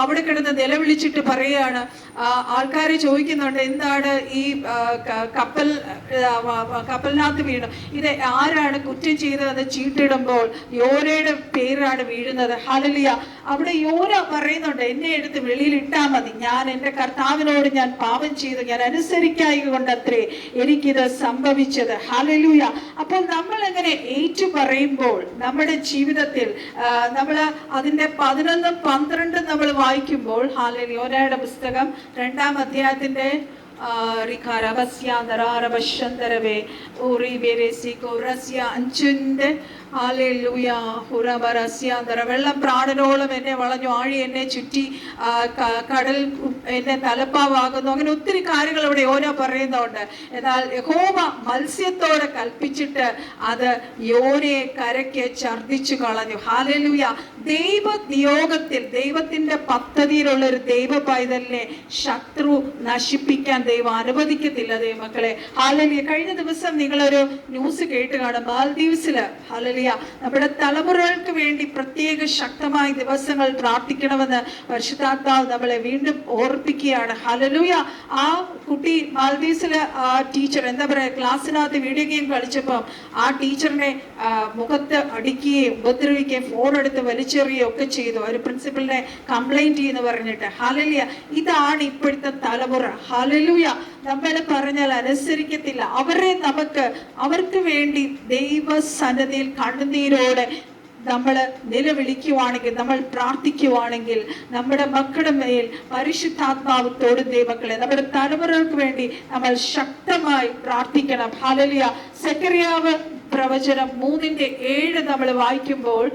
അവിടെ കിടന്ന് നിലവിളിച്ചിട്ട് പറയുകയാണ്. ആൾക്കാർ ചോദിക്കുന്നുണ്ട് എന്താണ് ഈ കപ്പലിനകത്ത് വീണു, ഇത് ആരാണ് കുറ്റം ചെയ്തതെന്ന് ചീട്ടിടുമ്പോൾ യോനയുടെ പേരാണ് വീഴുന്നത്. ഹല്ലേലൂയ. അവിടെ യോന പറയുന്നുണ്ട്, എന്നെ എടുത്ത് വെളിയിൽ ഇട്ടാൽ മതി, ഞാൻ എൻ്റെ കർത്താവിനോട് ഞാൻ പാപം ചെയ്തു, ഞാൻ അനുസരിക്കായി കൊണ്ടത്രേ എനിക്കിത് സംഭവിച്ചത്. ഹല്ലേലൂയ. അപ്പോൾ നമ്മൾ എങ്ങനെ ഏറ്റു പറയുമ്പോൾ നമ്മുടെ ജീവിതത്തിൽ നമ്മൾ അതിൻ്റെ 11-12 നമ്മൾ വായിക്കുമ്പോൾ ഹല്ലേലൂയ യോനയുടെ പുസ്തകം 2-ാം അധ്യായത്തിന്റെ വെള്ളം പ്രാണനോളം എന്നെ വളഞ്ഞു, ആഴി എന്നെ ചുറ്റി, കടൽ എന്നെ തലപ്പാവാകുന്നു. അങ്ങനെ ഒത്തിരി കാര്യങ്ങൾ ഇവിടെ യോന പറയുന്നുണ്ട്. എന്നാൽ യഹോവ മത്സ്യത്തോടെ കൽപ്പിച്ചിട്ട് അത് യോനയെ കരയ്ക്ക് ഛർദ്ദിച്ചു കളഞ്ഞു. ഹല്ലേലൂയ. ദൈവ നിയോഗത്തിൽ, ദൈവത്തിന്റെ പദ്ധതിയിലുള്ള ഒരു ദൈവ പൈതലിനെ ശത്രു നശിപ്പിക്കാൻ ദൈവം അനുവദിക്കത്തില്ല ദൈവമക്കളെ. ഹല്ലേലൂയ. കഴിഞ്ഞ ദിവസം നിങ്ങളൊരു ന്യൂസ് കേട്ട് കാണും, മാൽദീവ്സില്. ഹല്ലേലൂയ. നമ്മുടെ തലമുറകൾക്ക് വേണ്ടി പ്രത്യേക ശക്തമായ ദിവസങ്ങൾ പ്രാർത്ഥിക്കണമെന്ന് പരിശുദ്ധാത്മാവ് നമ്മളെ വീണ്ടും ഓർപ്പിക്കുകയാണ്. ഹല്ലേലൂയ. ആ കുട്ടി മാൽദീവ്സിലെ ആ ടീച്ചർ എന്താ പറയാ, ക്ലാസ്സിനകത്ത് വീഡിയോ ഗെയിം കളിച്ചപ്പം ആ ടീച്ചറിനെ മുഖത്ത് അടിക്കുകയും ഉപദ്രവിക്കുകയും ഫോൺ എടുത്ത് വലിച്ചെറിയുകയും ഒക്കെ ചെയ്തു. ഒരു പ്രിൻസിപ്പലിനെ കംപ്ലൈന്റ് ചെയ്യുന്നു പറഞ്ഞിട്ട്. ഹല്ലേലൂയ. ഇതാണ് ഇപ്പോഴത്തെ തലമുറ. ഹല്ലേലൂയ. നമ്മൾ പറഞ്ഞാൽ അനുസരിക്കത്തില്ല. അവർക്ക് വേണ്ടി ദൈവസന്നിധിയിൽ കണ്ണുനീരോടെ നമ്മൾ നിലവിളിക്കുവാണെങ്കിൽ, നമ്മൾ പ്രാർത്ഥിക്കുവാണെങ്കിൽ, നമ്മുടെ മക്കളുടെ മേൽ പരിശുദ്ധാത്മാവ് തൊടും ദൈവമക്കളെ. നമ്മുടെ തലമുറകൾക്ക് വേണ്ടി നമ്മൾ ശക്തമായി പ്രാർത്ഥിക്കണം. ഹല്ലേലൂയ. സെക്കറിയാവ് പ്രവചനം 3:7 നമ്മൾ വായിക്കുമ്പോൾ,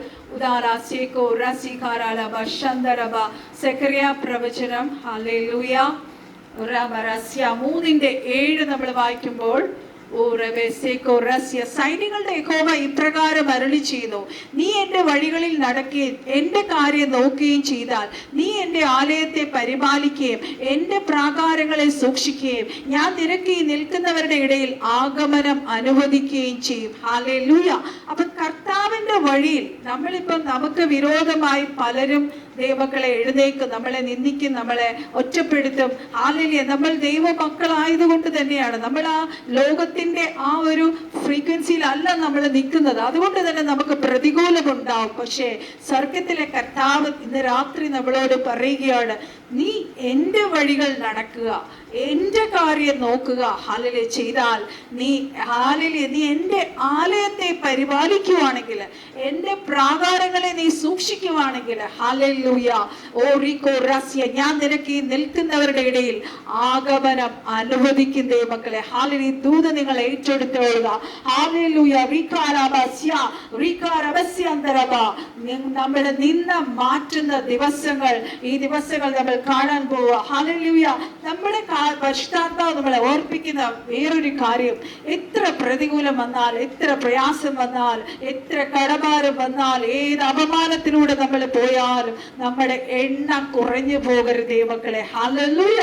സെക്കറിയ പ്രവചനം, ഹല്ലേലൂയ, 3:7 നമ്മൾ വായിക്കുമ്പോൾ, സൈന്യങ്ങളുടെ യഹോവ ഇപ്രകാരം അരുളി ചെയ്യുന്നു, നീ എന്റെ വഴികളിൽ നടക്കുകയും എന്റെ കാര്യം നോക്കുകയും ചെയ്താൽ, നീ എന്റെ ആലയത്തെ പരിപാലിക്കുകയും എന്റെ പ്രാകാരങ്ങളെ സൂക്ഷിക്കുകയും ഞാൻ നിനക്ക് നിൽക്കുന്നവരുടെ ഇടയിൽ ആഗമനം അനുവദിക്കുകയും ചെയ്യും. ഹല്ലേലൂയ. അപ്പൊ കർത്താവിന്റെ വഴിയിൽ നമുക്ക് വിരോധമായി പലരും ദൈവമക്കളെ എഴുന്നേക്കും, നമ്മളെ നിന്ദിക്കും, നമ്മളെ ഒറ്റപ്പെടുത്തും. ഹല്ലേലൂയ. നമ്മൾ ദൈവ മക്കളായതുകൊണ്ട് തന്നെയാണ്, നമ്മൾ ആ ലോകത്തിന്റെ ആ ഒരു ഫ്രീക്വൻസിയിലല്ല നമ്മൾ നിൽക്കുന്നത്. അതുകൊണ്ട് തന്നെ നമുക്ക് പ്രതികൂലമുണ്ടാവും. പക്ഷേ സ്വർഗത്തിലെ കർത്താവ് ഇന്ന് രാത്രി നമ്മളോട് പറയുകയാണ്, നീ എൻ്റെ വഴികൾ നടക്കുക, എൻ്റെ കാര്യം നോക്കുക. ഹല്ലേലൂയ. ചെയ്താൽ നീ എൻ്റെ ആലയത്തെ പരിപാലിക്കുവാണെങ്കിൽ, എൻ്റെ പ്രാകാരങ്ങളെ നീ സൂക്ഷിക്കുവാണെങ്കിൽ, ഹല്ലേലൂയ, ഞാൻ നിനക്ക് നിൽക്കുന്നവരുടെ ഇടയിൽ ആഗമനം അനുവദിക്കും ദൈവമക്കളെ. ഹല്ലേലൂയ. ദൂത നിങ്ങൾ ഏറ്റെടുത്തോളുക. ഹല്ലേലൂയ. നമ്മുടെ നിന്ന മാറ്റുന്ന ദിവസങ്ങൾ, ഈ ദിവസങ്ങൾ നമ്മൾ കാണാൻ പോവുക. ഹല്ലേലൂയ. നമ്മുടെ പരിശുദ്ധാത്മാവ് നമ്മളെ ഓർപ്പിക്കുന്ന വേറൊരു കാര്യം, എത്ര പ്രതികൂലം വന്നാൽ, എത്ര പ്രയാസം വന്നാൽ, എത്ര കടഭാരം വന്നാൽ, ഏത് അപമാനത്തിലൂടെ നമ്മൾ പോയാലും നമ്മുടെ എണ്ണ കുറഞ്ഞു പോകരുത് ദൈവമക്കളെ. ഹല്ലേലൂയ.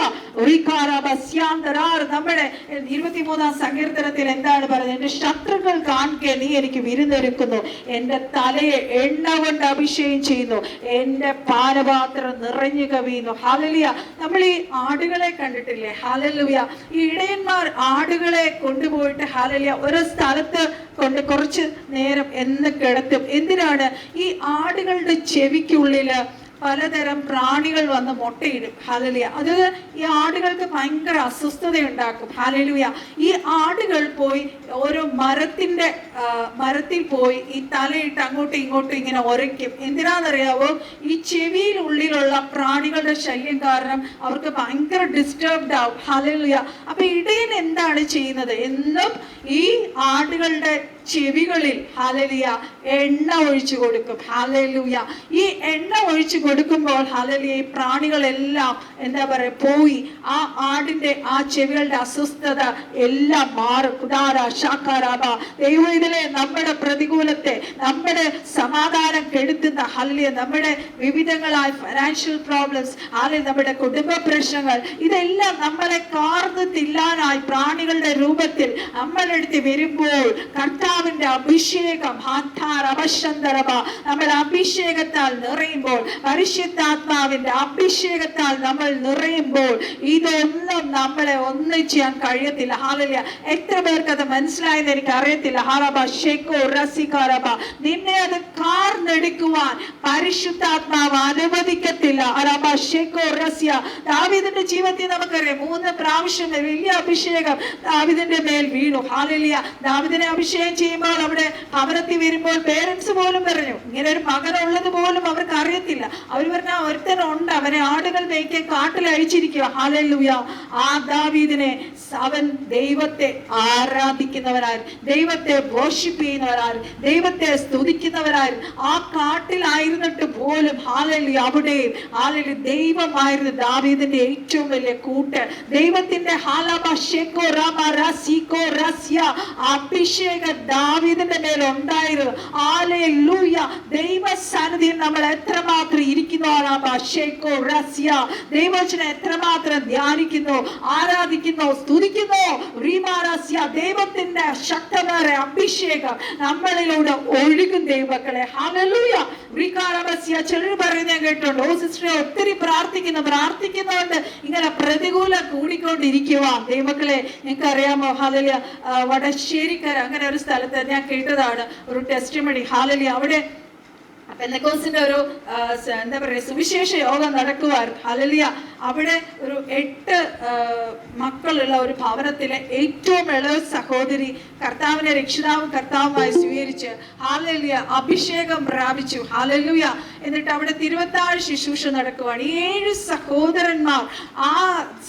നമ്മുടെ 23-ാം സങ്കീർത്തനത്തിൽ എന്താണ് പറയുന്നത്? എന്റെ ശത്രുക്കൾ കാണുക നീ എനിക്ക് വിരുന്നൊരുക്കുന്നു, എന്റെ തലയെ എണ്ണ കൊണ്ട് അഭിഷേകം ചെയ്യുന്നു, എന്റെ പാനപാത്രം നിറഞ്ഞു കവിയുന്നു. ഹല്ലേലൂയ. നമ്മൾ ഈ ആടുകളെ കണ്ടിട്ടില്ലേ? ഹല്ലേലൂയ. ഈ ഇടയന്മാർ ആടുകളെ കൊണ്ടുപോയിട്ട് ഹല്ലേലൂയ ഒരു സ്ഥലത്ത് കൊണ്ട് കുറച്ച് നേരം എന്ന് കിടത്തും. എന്തിനാണ്? ഈ ആടുകളുടെ ചെവിക്കുള്ളില് പലതരം പ്രാണികൾ വന്ന് മുട്ടയിടും. ഹല്ലേലൂയ. അത് ഈ ആടുകൾക്ക് ഭയങ്കര അസ്വസ്ഥത ഉണ്ടാക്കും. ഹല്ലേലൂയ. ഈ ആടുകൾ പോയി ഓരോ മരത്തിൽ പോയി ഈ തലയിട്ട് അങ്ങോട്ടും ഇങ്ങോട്ടും ഇങ്ങനെ ഉരയ്ക്കും. എന്തിനാണെന്നറിയാവോ? ഈ ചെവിയിൽ ഉള്ളിലുള്ള പ്രാണികളുടെ ശല്യം കാരണം അവർക്ക് ഭയങ്കര ഡിസ്റ്റർബ്ഡ് ആവും. ഹല്ലേലൂയ. അപ്പൊ ഇടയൻ എന്താണ് ചെയ്യുന്നത്? എന്നും ഈ ആടുകളുടെ ചെവികളിൽ ഹല്ലേലൂയ എണ്ണ ഒഴിച്ചു കൊടുക്കും. ഹല്ലേലൂയ. ഈ എണ്ണ ഒഴിച്ചു കൊടുക്കുമ്പോൾ ഹല്ലേലൂയ ഈ പ്രാണികളെല്ലാം എന്താ പറയാ പോയി ആ ആടിന്റെ ആ ചെവികളുടെ അസ്വസ്ഥത എല്ലാം മാറും. ദൈവത്തിലെ നമ്മുടെ പ്രതികൂലത്തെ, നമ്മുടെ സമാധാനം കെടുത്തുന്ന ഹല്ലേലൂയ നമ്മുടെ വിവിധങ്ങളായ ഫൈനാൻഷ്യൽ പ്രോബ്ലംസ്, അല്ലെങ്കിൽ നമ്മുടെ കുടുംബ പ്രശ്നങ്ങൾ, ഇതെല്ലാം നമ്മളെ കാർന്ന് തില്ലാനായി പ്രാണികളുടെ രൂപത്തിൽ നമ്മളെടുത്ത് വരുമ്പോൾ കർത്താവിന്റെ അഭിഷേകം നമ്മൾ അഭിഷേകത്താൽ നിറയുമ്പോൾ, പരിശുദ്ധാത്മാവിന്റെ അഭിഷേകത്താൽ നമ്മൾ നിറയുമ്പോൾ ഇതൊന്നും നമ്മളെ ഒന്നും ചെയ്യാൻ കഴിയത്തില്ല. ഹല്ലേലൂയ. എത്ര പേർക്ക് അത് മനസ്സിലായെന്ന് എനിക്ക് അറിയത്തില്ല. നിന്നെ അത് കാർന്നെടുക്കുവാൻ പരിശുദ്ധാത്മാവ് അനുവദിക്കത്തില്ല. ദാവീദിന്റെ ജീവിതത്തിൽ നമുക്കറിയാം 3 പ്രാവശ്യം വലിയ അഭിഷേകം ദാവീദിന്റെ മേൽ വീണു. ഹല്ലേലൂയ. ദാവീദിനെ അഭിഷേകം ചെയ്യുമ്പോൾ അവിടെ ഭവനത്തിൽ വരുമ്പോൾ പേരൻസ് പോലും പറഞ്ഞു, ഇങ്ങനെ ഒരു മകനുള്ളത് പോലും അവർക്ക് അറിയത്തില്ല. അവർ പറഞ്ഞ ഒരുത്തനുണ്ട്, അവനെ ആടുകൾ മേയ്ക്കാൻ കാട്ടിൽ അയച്ചിരിക്കുക. ഹല്ലേലൂയ. ആ ദാവീദിനെ അവൻ ദൈവത്തെ ആരാധിക്കുന്നവരായി, ദൈവത്തെ വർഷിപ്പ് ചെയ്യുന്നവരായി, ദൈവത്തെ സ്തുതിക്കുന്നവരായി ആ കാട്ടിലായിരുന്നിട്ട് പോലും ഹല്ലേലൂയ അവിടെയും ഹല്ലേലൂയ ദൈവമായിരുന്നു ദാവീദിന്റെ ഏറ്റവും വലിയ കൂട്ട്. ദൈവത്തിന്റെ അഭിഷേക ദാവീദിന്റെ മേൽ ഉണ്ടായിരുന്നു. ഹല്ലേലൂയ. ദൈവ സാന്നിധ്യം നമ്മൾ എത്രമാത്രം ഇരിക്കുന്നു, ദൈവവചനം എത്രമാത്രം ധ്യാനിക്കുന്നു, ആരാധിക്കുന്നു, സ്തുതിക്കുന്നു. ദൈവത്തിന്റെ ശക്തമായ അഭിഷേകം നമ്മളിലൂടെ ഒഴുകും ദൈവമക്കളെ. ഹല്ലേലൂയ. ചിലർ പറയുന്നത് കേട്ടുണ്ട്, ഓ സിസ്റ്ററെ ഒത്തിരി പ്രാർത്ഥിക്കുന്നതുകൊണ്ട് ഇങ്ങനെ പ്രതികൂലം കൂടിക്കൊണ്ടിരിക്കുക. ദൈവമക്കളെ, നിങ്ങൾക്ക് അറിയാമോ, ഹല്ലേലൂയ, വടശ്ശേരിക്കര അങ്ങനെ ഒരു സ്ഥലത്ത് ഞാൻ കേട്ടതാണ് ഒരു ടെസ്റ്റിമണി. ഹല്ലേലൂയ. അവിടെ പെന്തക്കോസ്തിന്റെ ഒരു എന്താ പറയുക സുവിശേഷ യോഗം നടക്കുവായിരുന്നു. ഹല്ലേലൂയ. അവിടെ ഒരു 8 മക്കളുള്ള ഒരു ഭവനത്തിലെ ഏറ്റവും ഇളയ സഹോദരി കർത്താവിനെ രക്ഷിതാവും കർത്താവുമായി സ്വീകരിച്ച് ഹല്ലേലൂയ അഭിഷേകം പ്രാപിച്ചു. ഹല്ലേലൂയ. എന്നിട്ട് അവിടെ തിരുവത്താഴ് ശുശ്രൂഷ നടക്കുവാണ്. 7 സഹോദരന്മാർ ആ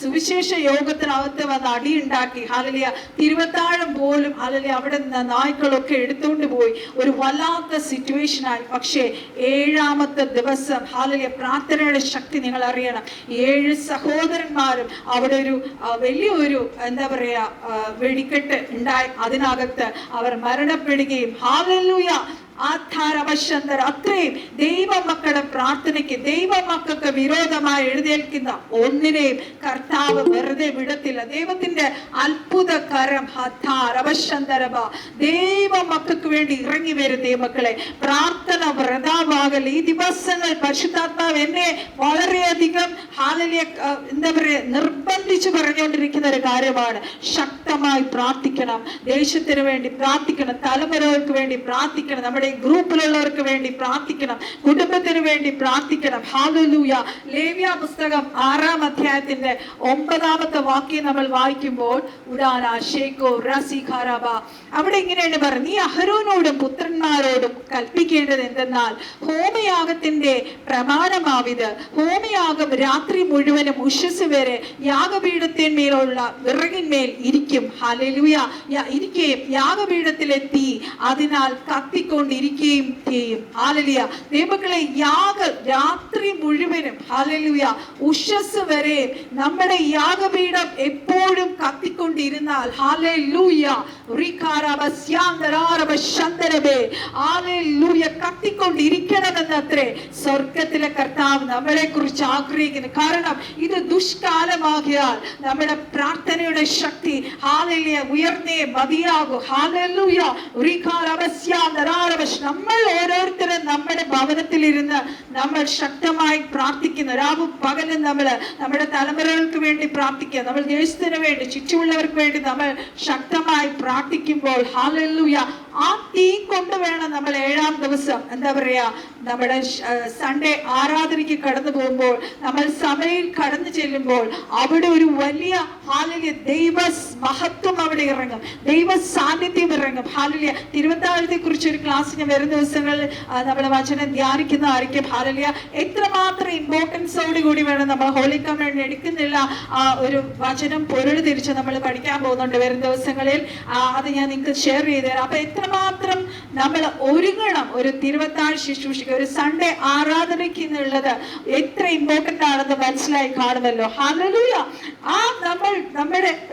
സുവിശേഷ യോഗത്തിനകത്ത് വന്ന് അടിയുണ്ടാക്കി. ഹല്ലേലൂയ. തിരുവത്താഴം പോലും ഹല്ലേലൂയ അവിടെ നായ്ക്കളൊക്കെ എടുത്തുകൊണ്ട് പോയി. ഒരു വല്ലാത്ത സിറ്റുവേഷനായി. പക്ഷേ 7ാമത്തെ ദിവസം ഹല്ലേലൂയ പ്രാർത്ഥനയുടെ ശക്തി നിങ്ങൾ അറിയണം. 7 സഹോദരന്മാരും അവിടെ ഒരു വലിയൊരു എന്താ പറയാ വെടിക്കെട്ട് ഉണ്ടായി. അതിനകത്ത് അവർ മരണപ്പെടുകയും ഹല്ലേലൂയ അത്രയും ദൈവമക്കളുടെ പ്രാർത്ഥനയ്ക്ക് ദൈവമക്കൾക്ക് വിരോധമായി എഴുന്നേൽക്കുന്ന ഒന്നിനെയും കർത്താവ് വെറുതെ വിടത്തില്ല. ദൈവത്തിന്റെ അത്ഭുത കരം ദൈവമക്കൾക്ക് വേണ്ടി ഇറങ്ങി വരും. ദൈവമക്കളെ, പ്രാർത്ഥന വ്രതാവാകൽ. ഈ ദിവസങ്ങൾ പരിശുദ്ധാത്മാവ് എന്നെ വളരെയധികം എന്താ പറയാ നിർബന്ധിച്ച് പറഞ്ഞുകൊണ്ടിരിക്കുന്ന ഒരു കാര്യമാണ്. ശക്തമായി പ്രാർത്ഥിക്കണം, ദേശത്തിന് വേണ്ടി പ്രാർത്ഥിക്കണം, തലമുറകൾക്ക് വേണ്ടി പ്രാർത്ഥിക്കണം, നമ്മുടെ ഗ്രൂപ്പിലുള്ളവർക്ക് വേണ്ടി പ്രാർത്ഥിക്കണം, കുടുംബത്തിന് വേണ്ടി പ്രാർത്ഥിക്കണം. ഹല്ലേലൂയ. ലേവ്യ പുസ്തകം 6-ാം അധ്യായത്തിന്റെ 9ാമത്തെ വാക്യം നമ്മൾ വായിക്കുമ്പോൾ അവിടെ ഇങ്ങനെയാണ് പറയുന്നത്, നീ അഹരോനോടും പുത്രന്മാരോടും കൽപ്പിക്കേണ്ടത് എന്തെന്നാൽ ഹോമയാഗത്തിന്റെ പ്രമാണമാവിത്. ഹോമയാഗം രാത്രി മുഴുവനും ഉഷസ് വരെ യാഗപീഠത്തിന്മേലുള്ള വിറകിന്മേൽ ഇരിക്കും. ഹല്ലേലൂയ. ഇരിക്കുകയും യാഗപീഠത്തിലെ തീ അതിനാൽ കത്തിക്കൊണ്ടിരിക്കുകയും ചെയ്യും. ഹല്ലേലൂയ. ദൈവമക്കളെ, രാത്രി മുഴുവനും ഹല്ലേലൂയ ഉഷസ് വരെ നമ്മുടെ യാഗപീഠം എപ്പോഴും കത്തിക്കൊണ്ടിരുന്നാൽ ഹല്ലേലൂയ കത്തിക്കൊണ്ടിരിക്കണമെന്നത്രേ സ്വർഗത്തിലെ കർത്താവ് നമ്മളെ കുറിച്ച് ആഗ്രഹിക്കുന്നു. കാരണം ഇത് ദുഷ്കാലമാകിയാൽ നമ്മുടെ പ്രാർത്ഥനയുടെ ശക്തി ഹല്ലേലൂയ ഉയർന്നേ മതിയാകും. ഹല്ലേലൂയ. നമ്മൾ ഓരോരുത്തരും നമ്മുടെ ഭവനത്തിലിരുന്ന് നമ്മൾ ശക്തമായി പ്രാർത്ഥിക്കുന്നു. രാവും പകലും നമ്മുടെ തലമുറകൾക്ക് വേണ്ടി പ്രാർത്ഥിക്കുക. നമ്മൾ ദേശത്തിന് വേണ്ടി, ചുറ്റുമുള്ളവർക്ക് വേണ്ടി നമ്മൾ ശക്തമായി പ്രാർത്ഥിക്കുമ്പോൾ ഹല്ലേലൂയ ആ തീ കൊണ്ട് വേണം നമ്മൾ 7ാം ദിവസം എന്താ പറയാ നമ്മുടെ സൺഡേ ആരാധനയ്ക്ക് കടന്നു പോകുമ്പോൾ, നമ്മൾ സഭയിൽ കടന്നു ചെല്ലുമ്പോൾ അവിടെ ഒരു വലിയ ഹല്ലേലൂയ ദൈവ മഹത്വം അവിടെ ഇറങ്ങും, ദൈവ സാന്നിധ്യം ഇറങ്ങും. ഹല്ലേലൂയ. തിരുവത്താഴത്തെ കുറിച്ച് ഒരു ക്ലാസ് ഞാൻ വരുന്ന ദിവസങ്ങളിൽ നമ്മൾ വചനം ധ്യാനിക്കുന്നതായിരിക്കും. ഹല്ലേലൂയ. എത്രമാത്രം ഇമ്പോർട്ടൻസോട് കൂടി വേണം നമ്മൾ ഹോളി കമ്മ്യൂണിയൻ എടുക്കുന്നില്ല ഒരു വചനം പൊരുൾ തിരിച്ച് നമ്മൾ പഠിക്കാൻ പോകുന്നുണ്ട് വരും ദിവസങ്ങളിൽ. അത് ഞാൻ നിങ്ങൾക്ക് ഷെയർ ചെയ്തു തരാം. അപ്പൊ എത്രമാത്രം നമ്മൾ ഒരുങ്ങണം ഒരു തിരുവത്താഴ് ശുശ്രൂഷയ്ക്ക്, ഒരു സൺഡേ ആരാധനയ്ക്ക് എന്നുള്ളത് എത്ര ഇമ്പോർട്ടന്റ് ആണെന്ന് മനസ്സിലായി കാണുമല്ലോ. ഹല്ലേലൂയ.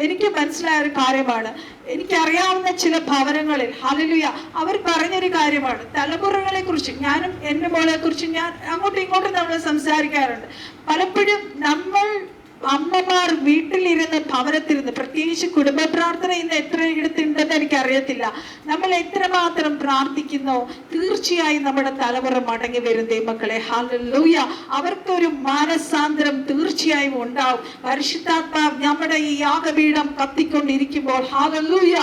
എനിക്ക് മനസ്സിലായ ഒരു കാര്യമാണ്, എനിക്കറിയാവുന്ന ചില ഭവനങ്ങളിൽ ഹല്ലേലൂയ അവർ പറഞ്ഞൊരു കാര്യമാണ്, തലമുറകളെ കുറിച്ച്. ഞാനും എൻ്റെ മോളെ കുറിച്ച് ഞാൻ അങ്ങോട്ടും ഇങ്ങോട്ടും നമ്മൾ സംസാരിക്കാറുണ്ട്. പലപ്പോഴും നമ്മൾ അമ്മമാർ വീട്ടിലിരുന്ന് ഭവനത്തിരുന്ന്, പ്രത്യേകിച്ച് കുടുംബ പ്രാർത്ഥന ഇന്ന് എത്ര ഇടത്തുണ്ടെന്ന് എനിക്കറിയത്തില്ല, നമ്മൾ എത്രമാത്രം പ്രാർത്ഥിക്കുന്നോ തീർച്ചയായും നമ്മുടെ തലമുറ മടങ്ങി വരും ദൈവമക്കളെ. ഹല്ലേലൂയ. അവർക്കൊരു മാനസാന്തരം തീർച്ചയായും ഉണ്ടാവും. പരിശുദ്ധാത്മാവ് നമ്മുടെ ഈ യാഗപീഠം കത്തിക്കൊണ്ടിരിക്കുമ്പോൾ ഹല്ലേലൂയ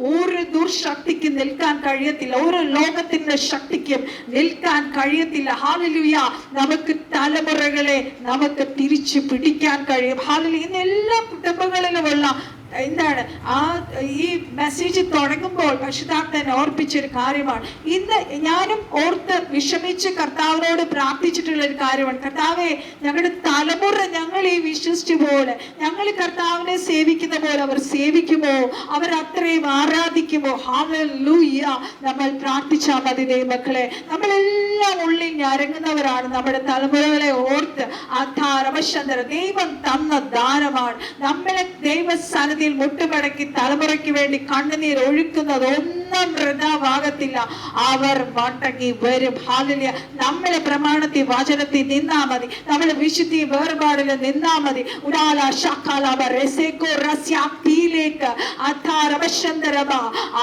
ഒരു ദുർശക്തിക്ക് നിൽക്കാൻ കഴിയത്തില്ല, ഒരു ലോകത്തിന്റെ ശക്തിക്കും നിൽക്കാൻ കഴിയത്തില്ല. ഹല്ലേലൂയ. നമുക്ക് തലമുറകളെ നമുക്ക് തിരിച്ചു പിടിക്കാൻ കഴിയും. ഹല്ലേലൂയ. ഇന്ന് എല്ലാ കുടുംബങ്ങളിലുമുള്ള എന്താണ് ഈ മെസ്സേജ് തുടങ്ങുമ്പോൾ പരിശുദ്ധാത്മൻ ഓർപ്പിച്ചൊരു കാര്യമാണ്. ഇന്ന് ഞാനും ഓർത്ത് വിഷമിച്ച് കർത്താവിനോട് പ്രാർത്ഥിച്ചിട്ടുള്ള ഒരു കാര്യമാണ്. കർത്താവെ, ഞങ്ങളുടെ തലമുറ ഞങ്ങൾ ഈ വിശ്വസിച്ച പോലെ, ഞങ്ങൾ കർത്താവിനെ സേവിക്കുന്ന പോലെ അവർ സേവിക്കുമോ, അവർ അത്രയും ആരാധിക്കുമോ? ഹല്ലേലൂയ. നമ്മൾ പ്രാർത്ഥിച്ചാൽ മതി ദൈവമക്കളെ. നമ്മളെല്ലാം ഉള്ളിൽ ഞരങ്ങുന്നവരാണ്. നമ്മുടെ തലമുറകളെ ഓർത്ത് അധാരവശന്തര ദൈവം തന്ന ദാനമാണ്. നമ്മളെ ദൈവസ്ഥാനത്തിൽ മുട്ടുമടക്കി തലമുറയ്ക്ക് വേണ്ടി കണ്ണുനീർ ഒഴുക്കുന്നത് ഒന്നും വൃഥാവാകത്തില്ല. അവർ മടങ്ങി വരും. ഹല്ലേലൂയ. നമ്മളെ പ്രമാണത്തിൽ വചനത്തിൽ നിന്നാ മതി, നമ്മളെ വിശുദ്ധി വേർപാടിൽ നിന്നാ മതി. ഉടാല ശാഖാലാബ രസേക്കോ റസ്യാത്തിയിലേക്ക് അധാരവശന്തരബ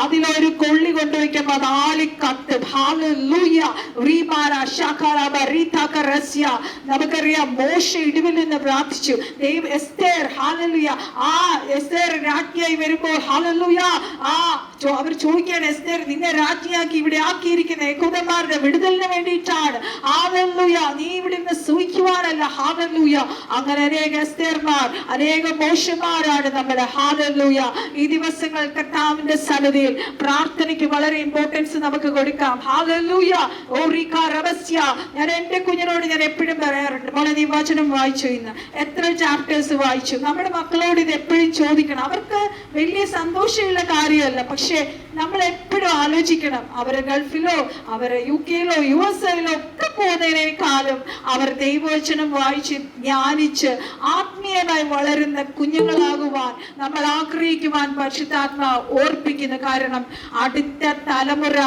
അതിലൊരു കൊള്ളി കൊണ്ടുവയ്ക്കുമ്പോൾ അത് ആളിക്കത്ത്. ഹല്ലേലൂയ. റീബാല ശാഖാലാബ റീതാക റസ്യ. നമുക്കറിയാം മോശ ഇടിവിൽ നിന്ന് പ്രാർത്ഥിച്ചു. ദൈവം എസ്തേർ, ഹല്ലേലൂയ, ആ എസ്തേർ രാജ്ഞിയായി വരുമ്പോൾ ഹല്ലേലൂയ അവർ ചോദിക്കുകയാണ്, എസ്തേർ നിന്നെ രാജ്ഞിയാക്കി ഇവിടെ ആക്കിയിരിക്കുന്ന യഹൂദന്മാരുടെ വിടുതലിന് വേണ്ടിയിട്ടാണ്. ഹല്ലേലൂയ. നീ ഇവിടെ നിന്ന് സൂഹിക്കുവാനല്ല. ഹല്ലേലൂയ. അങ്ങനെ അനേക എസ്തേർമാർ, അനേക മോശമാരാണ് നമ്മുടെ. ഹല്ലേലൂയ. ഈ ദിവസങ്ങൾ കർത്താവിന്റെ സന്നിധിയിൽ പ്രാർത്ഥനയ്ക്ക് വളരെ ഇമ്പോർട്ടൻസ് നമുക്ക് കൊടുക്കാം. ഹല്ലേലൂയ. ഞാൻ എന്റെ കുഞ്ഞിനോട് ഞാൻ എപ്പോഴും പറയാറുണ്ട്, മോളെ നീ വചനം വായിച്ചു, ഇന്ന് എത്ര ചാപ്റ്റേഴ്സ് വായിച്ചു? നമ്മുടെ മക്കളോട് ഇത് എപ്പോഴും ചോദിക്കണം. അവർക്ക് വലിയ സന്തോഷമുള്ള കാര്യമല്ല, പക്ഷെ നമ്മൾ എപ്പോഴും ആലോചിക്കണം, അവര് ഗൾഫിലോ അവര് UK യിലോ USA യിലോ ഒക്കെ പോകുന്നതിനേക്കാളും അവർ ദൈവവചനം വായിച്ച് ജ്ഞാനിച്ച് ആത്മീയമായി വളരുന്ന കുഞ്ഞുങ്ങളാകുവാൻ നമ്മൾ ആഗ്രഹിക്കുവാൻ പരിശുദ്ധാത്മാവ് ഓർപ്പിക്കുന്നു. കാരണം അടുത്ത തലമുറ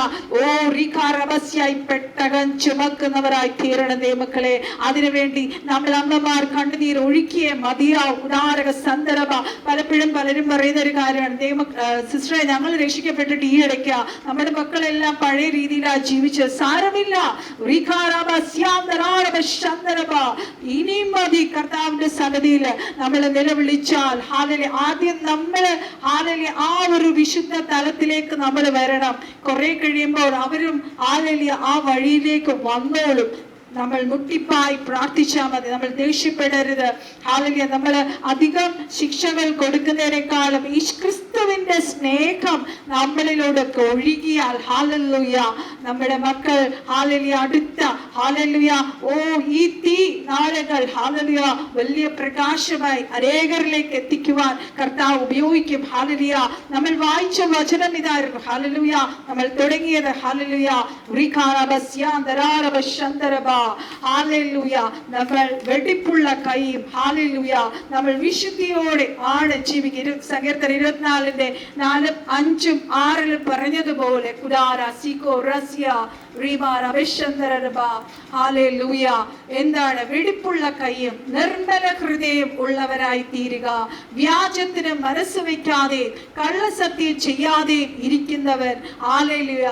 റീകാരവസ്യായി പെട്ടകം ചുമക്കുന്നവരായി തീരണം ദൈവമക്കളെ. അതിനുവേണ്ടി നമ്മൾ അമ്മമാർ കണ്ണുനീർ ഒഴുക്കിയേ മതിയാവും. ഉദാരക സന്ദർഭ പലപ്പോഴും പലരും പറയുന്ന ഒരു കാര്യമാണ്, സിസ്റ്ററെ ഞങ്ങൾ രക്ഷിക്കപ്പെട്ടിട്ട് ഈ ഇടയ്ക്ക നമ്മുടെ മക്കളെല്ലാം പഴയ രീതിയിലാണ് ജീവിച്ചത്. സാരമില്ല. ഇനിയും മതി കർത്താവിന്റെ സന്നിധിയിൽ നമ്മൾ നിലവിളിച്ചാൽ. ഹാലലി ആദ്യം നമ്മള് ഹാലലി ആ ഒരു വിശുദ്ധ തലത്തിലേക്ക് നമ്മൾ വരണം. കുറെ കഴിയുമ്പോൾ അവരും ഹാലലി ആ വഴിയിലേക്ക് വന്നോളും. നമ്മൾ മുട്ടിപ്പായി പ്രാർത്ഥിച്ചാൽ മതി. നമ്മൾ ദേഷ്യപ്പെടരുത്. ഹല്ലേലൂയ. നമ്മൾ അധികം ശിക്ഷകൾ കൊടുക്കുന്നതിനേക്കാളും ഈ ക്രിസ്തുവിന്റെ സ്നേഹം നമ്മളിലൂടെ ഒഴുകിയാൽ ഹല്ലേലൂയ നമ്മുടെ മക്കൾ ഹല്ലേലൂയ അടുത്ത ഹല്ലേലൂയ ഈ തീ നാളുകൾ ഹല്ലേലൂയ വലിയ പ്രകാശമായി അനേകരിലേക്ക് എത്തിക്കുവാൻ കർത്താവ് ഉപയോഗിക്കും. ഹല്ലേലൂയ. നമ്മൾ വായിച്ച വചനം ഇതായിരുന്നു. ഹല്ലേലൂയ. നമ്മൾ തുടങ്ങിയത് ഹല്ലേലൂയ ഹല്ലേലൂയ. നമ്മൾ വെടിപ്പുള്ള കൈയും ഹല്ലേലൂയ നമ്മൾ വിശുദ്ധിയോടെ ആണ് ജീവിക്കുക. സങ്കീർത്തനം 24 4, 5, 6 പറഞ്ഞതുപോലെ എന്താണ്? വെടിപ്പുള്ള കൈയും നിർമ്മല ഹൃദയം ഉള്ളവരായി തീരുക. വ്യാജത്തിന് മനസ്സ് വയ്ക്കാതെ കള്ളസത്യം ചെയ്യാതെ ഇരിക്കുന്നവൻ ഹല്ലേലൂയ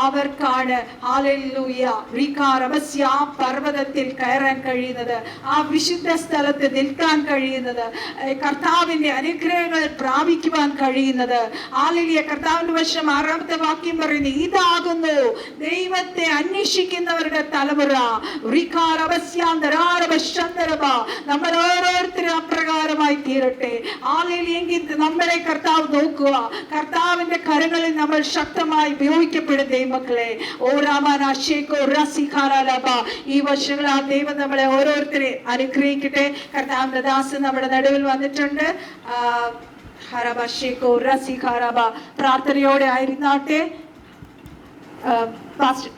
അവർക്കാണ് ഹല്ലേലൂയ ആ പർവ്വതത്തിൽ കയറാൻ കഴിയുന്നത്, ആ വിശുദ്ധ സ്ഥലത്ത് നിൽക്കാൻ കഴിയുന്നത്, കർത്താവിന്റെ അനുഗ്രഹങ്ങൾ പ്രാപിക്കുവാൻ കഴിയുന്നത്. ഹല്ലേലൂയ. കർത്താവിന്റെ വശം 6ാമത്തെ വാക്യം പറയുന്നു, ഇതാകുന്നു ദൈവത്തെ അന്വേഷിക്കുന്നവരുടെ തലമുറ. നമ്മൾ ഓരോരുത്തരും അപ്രകാരമായി തീരട്ടെ. ഹല്ലേലൂയ. നമ്മളെ കർത്താവ് നോക്കുക. കർത്താവിന്റെ കരങ്ങളിൽ നമ്മൾ ശക്തമായി ഉപയോഗിക്കപ്പെടും ദൈവമക്കളെ. ഈ വർഷങ്ങളാ ദൈവം നമ്മളെ ഓരോരുത്തരെ അനുഗ്രഹിക്കട്ടെ. കർത്താവിന്റെ ദാസൻ നമ്മുടെ നടുവിൽ വന്നിട്ടുണ്ട്. പ്രാർത്ഥനയോടെ ആയിരുന്നാട്ടെ. പാസ്റ്റർ